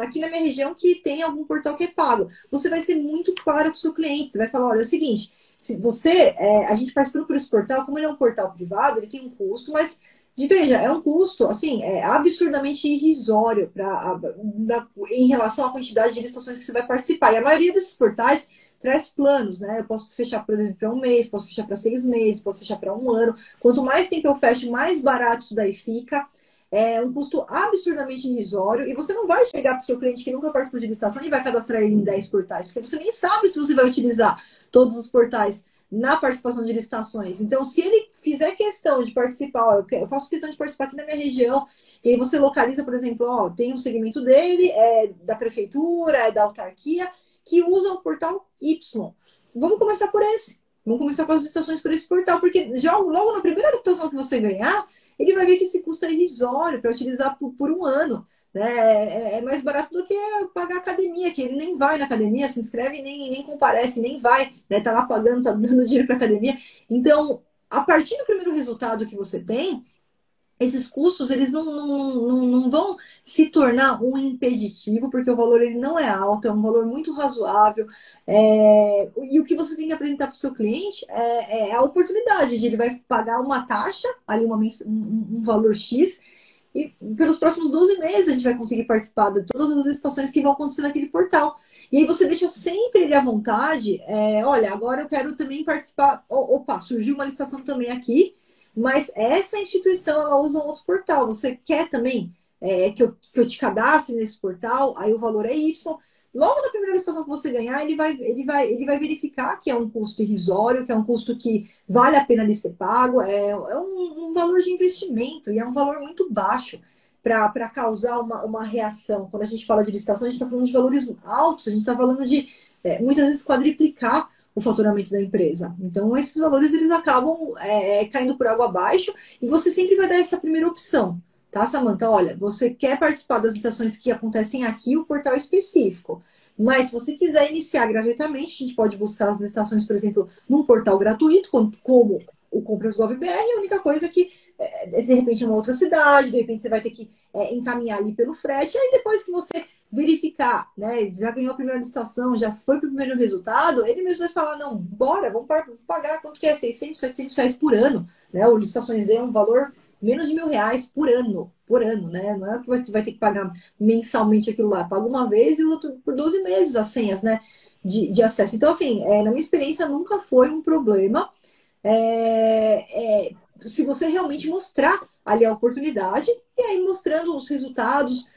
aqui na minha região que tem algum portal que é pago. Você vai ser muito claro com o seu cliente, você vai falar, olha, é o seguinte, se você, a gente participando por esse portal, como ele é um portal privado, ele tem um custo, mas veja, é um custo, assim, absurdamente irrisório em relação à quantidade de licitações que você vai participar. E a maioria desses portais traz planos, né? Eu posso fechar, por exemplo, para um mês, posso fechar para 6 meses, posso fechar para um ano. Quanto mais tempo eu fecho, mais barato isso daí fica. É um custo absurdamente irrisório. E você não vai chegar para o seu cliente que nunca participou de licitação e vai cadastrar ele em 10 portais, porque você nem sabe se você vai utilizar todos os portais na participação de licitações. Então, se ele fizer questão de participar, ó, eu faço questão de participar aqui na minha região, e aí você localiza, por exemplo, ó, tem um segmento dele, é da prefeitura, é da autarquia, que usa o portal Y. Vamos começar por esse. Vamos começar com as licitações por esse portal, porque já logo na primeira licitação que você ganhar, ele vai ver que esse custo é irrisório para utilizar por um ano. Né? É mais barato do que pagar academia, que ele nem vai na academia, se inscreve, nem comparece, nem vai, né? Tá lá pagando, tá dando dinheiro para academia. Então, a partir do primeiro resultado que você tem, esses custos eles não vão se tornar um impeditivo, porque o valor ele não é alto, é um valor muito razoável. E o que você tem que apresentar para o seu cliente é a oportunidade de ele vai pagar uma taxa, ali um valor X, e pelos próximos 12 meses a gente vai conseguir participar de todas as estações que vão acontecer naquele portal. E aí você deixa sempre ele à vontade. Olha, agora eu quero também participar. Opa, surgiu uma licitação também aqui, mas essa instituição ela usa um outro portal. Você quer também que eu te cadastre nesse portal? Aí o valor é Y. Logo na primeira licitação que você ganhar, ele vai verificar que é um custo irrisório, que é um custo que vale a pena de ser pago, é um valor de investimento e é um valor muito baixo para causar uma reação. Quando a gente fala de licitação, a gente está falando de valores altos, a gente está falando de muitas vezes quadriplicar o faturamento da empresa. Então, esses valores eles acabam caindo por água abaixo e você sempre vai dar essa primeira opção. Tá, Samanta? Olha, você quer participar das licitações que acontecem aqui, o portal específico. Mas se você quiser iniciar gratuitamente, a gente pode buscar as licitações, por exemplo, num portal gratuito, como o Compras Gov.br, a única coisa que, de repente, é uma outra cidade, de repente você vai ter que encaminhar ali pelo frete, e aí depois que você verificar, né, já ganhou a primeira licitação, já foi para o primeiro resultado, ele mesmo vai falar, não, bora, vamos pagar quanto que é, 600, 700 reais por ano, né, o Licitações é um valor menos de R$ 1.000 por ano, né? Não é que você vai ter que pagar mensalmente aquilo lá. Paga uma vez e o outro por 12 meses as senhas, né? De acesso. Então, assim, na minha experiência nunca foi um problema. Se você realmente mostrar ali a oportunidade e aí mostrando os resultados,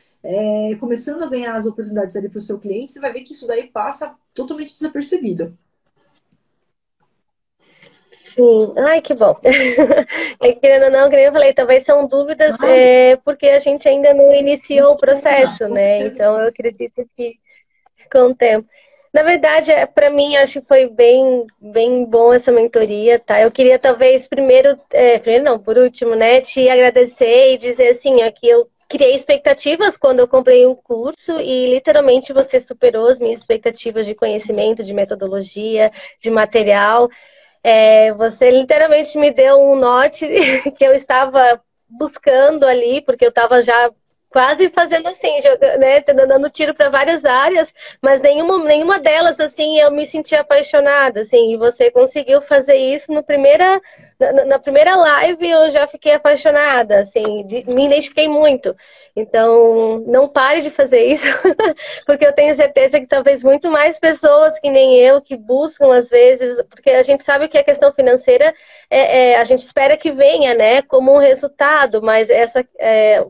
começando a ganhar as oportunidades ali para o seu cliente, você vai ver que isso daí passa totalmente desapercebido. Sim, ai, que bom. Querendo ou não, como eu falei, talvez são dúvidas porque a gente ainda não iniciou o processo, né? Então, eu acredito que com o tempo. Na verdade, para mim, acho que foi bem, bem bom essa mentoria, tá? Eu queria talvez primeiro não, por último, né, te agradecer e dizer assim, ó, que eu criei expectativas quando eu comprei o curso e literalmente você superou as minhas expectativas de conhecimento, de metodologia, de material. Você literalmente me deu um norte que eu estava buscando ali, porque eu estava já quase fazendo assim, né, dando tiro para várias áreas, mas nenhuma delas, assim, eu me senti apaixonada, assim, e você conseguiu fazer isso na primeira live, eu já fiquei apaixonada, assim, me identifiquei muito. Então, não pare de fazer isso, porque eu tenho certeza que talvez muito mais pessoas que nem eu, que buscam às vezes, porque a gente sabe que a questão financeira, a gente espera que venha, né, como um resultado, mas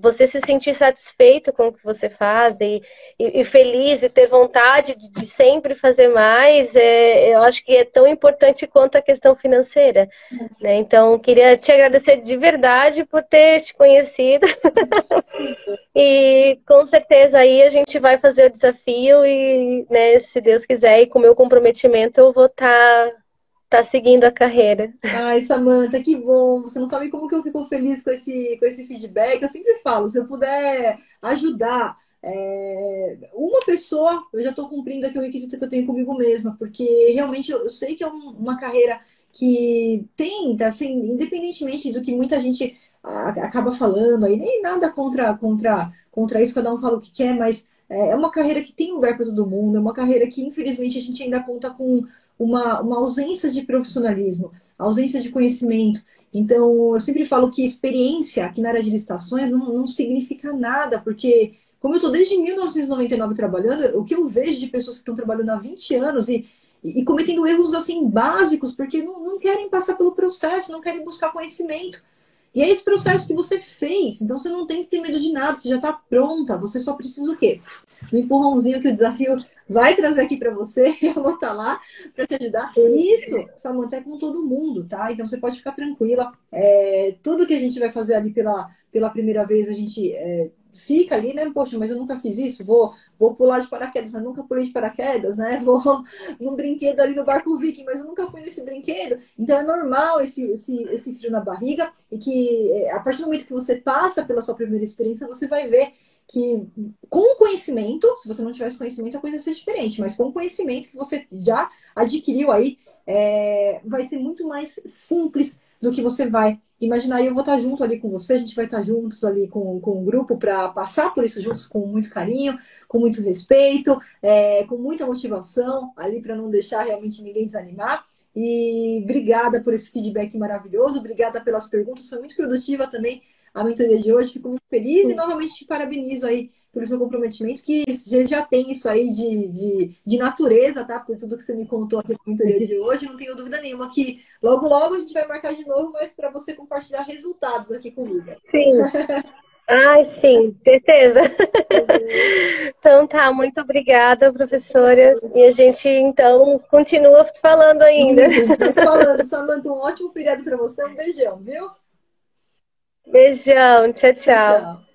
você se sentir satisfeito com o que você faz e feliz e ter vontade de sempre fazer mais, eu acho que é tão importante quanto a questão financeira, né? Então, queria te agradecer de verdade por ter te conhecido. E com certeza aí a gente vai fazer o desafio e, né, se Deus quiser, e com o meu comprometimento, eu vou tá seguindo a carreira. Ai, Samanta, que bom! Você não sabe como que eu fico feliz com esse feedback. Eu sempre falo, se eu puder ajudar uma pessoa, eu já estou cumprindo aqui o requisito que eu tenho comigo mesma, porque realmente eu sei que é uma carreira que tenta, assim, independentemente do que muita gente acaba falando, aí nem nada contra isso, cada um fala o que quer, mas é uma carreira que tem lugar para todo mundo, é uma carreira que, infelizmente, a gente ainda conta com uma ausência de profissionalismo, ausência de conhecimento. Então, eu sempre falo que experiência aqui na área de licitações não significa nada, porque, como eu estou desde 1999 trabalhando, o que eu vejo de pessoas que estão trabalhando há 20 anos e e cometendo erros assim básicos, porque não querem passar pelo processo, não querem buscar conhecimento. E é esse processo que você fez, então você não tem que ter medo de nada, você já está pronta, você só precisa o quê? Um empurrãozinho que o desafio vai trazer aqui para você, eu vou estar lá para te ajudar. E isso, Samantha, é com todo mundo, tá? Então você pode ficar tranquila. Tudo que a gente vai fazer ali pela primeira vez, a gente fica ali, né? Poxa, mas eu nunca fiz isso, vou pular de paraquedas, mas nunca pulei de paraquedas, né? Vou num brinquedo ali no barco Viking, mas eu nunca fui nesse brinquedo. Então é normal esse frio na barriga e que a partir do momento que você passa pela sua primeira experiência, você vai ver que com o conhecimento, se você não tivesse conhecimento, a coisa ia ser diferente, mas com o conhecimento que você já adquiriu aí, vai ser muito mais simples do que você vai imaginar. E eu vou estar junto ali com você, a gente vai estar juntos ali com o grupo para passar por isso juntos com muito carinho, com muito respeito, com muita motivação ali para não deixar realmente ninguém desanimar. E obrigada por esse feedback maravilhoso, obrigada pelas perguntas, foi muito produtiva também a mentoria de hoje, fico muito feliz e novamente te parabenizo aí pelo seu comprometimento, que você já tem isso aí de natureza, tá? Por tudo que você me contou aqui na mentoria de hoje, não tenho dúvida nenhuma que logo, logo a gente vai marcar de novo, mas para você compartilhar resultados aqui comigo. Sim. Ai, sim, certeza. Então tá, muito obrigada, professora. E a gente, então, continua falando ainda. Isso, a gente vai se falando. Samantha, um ótimo feriado para você. Um beijão, viu? Beijão, tchau, Tchau, tchau. tchau.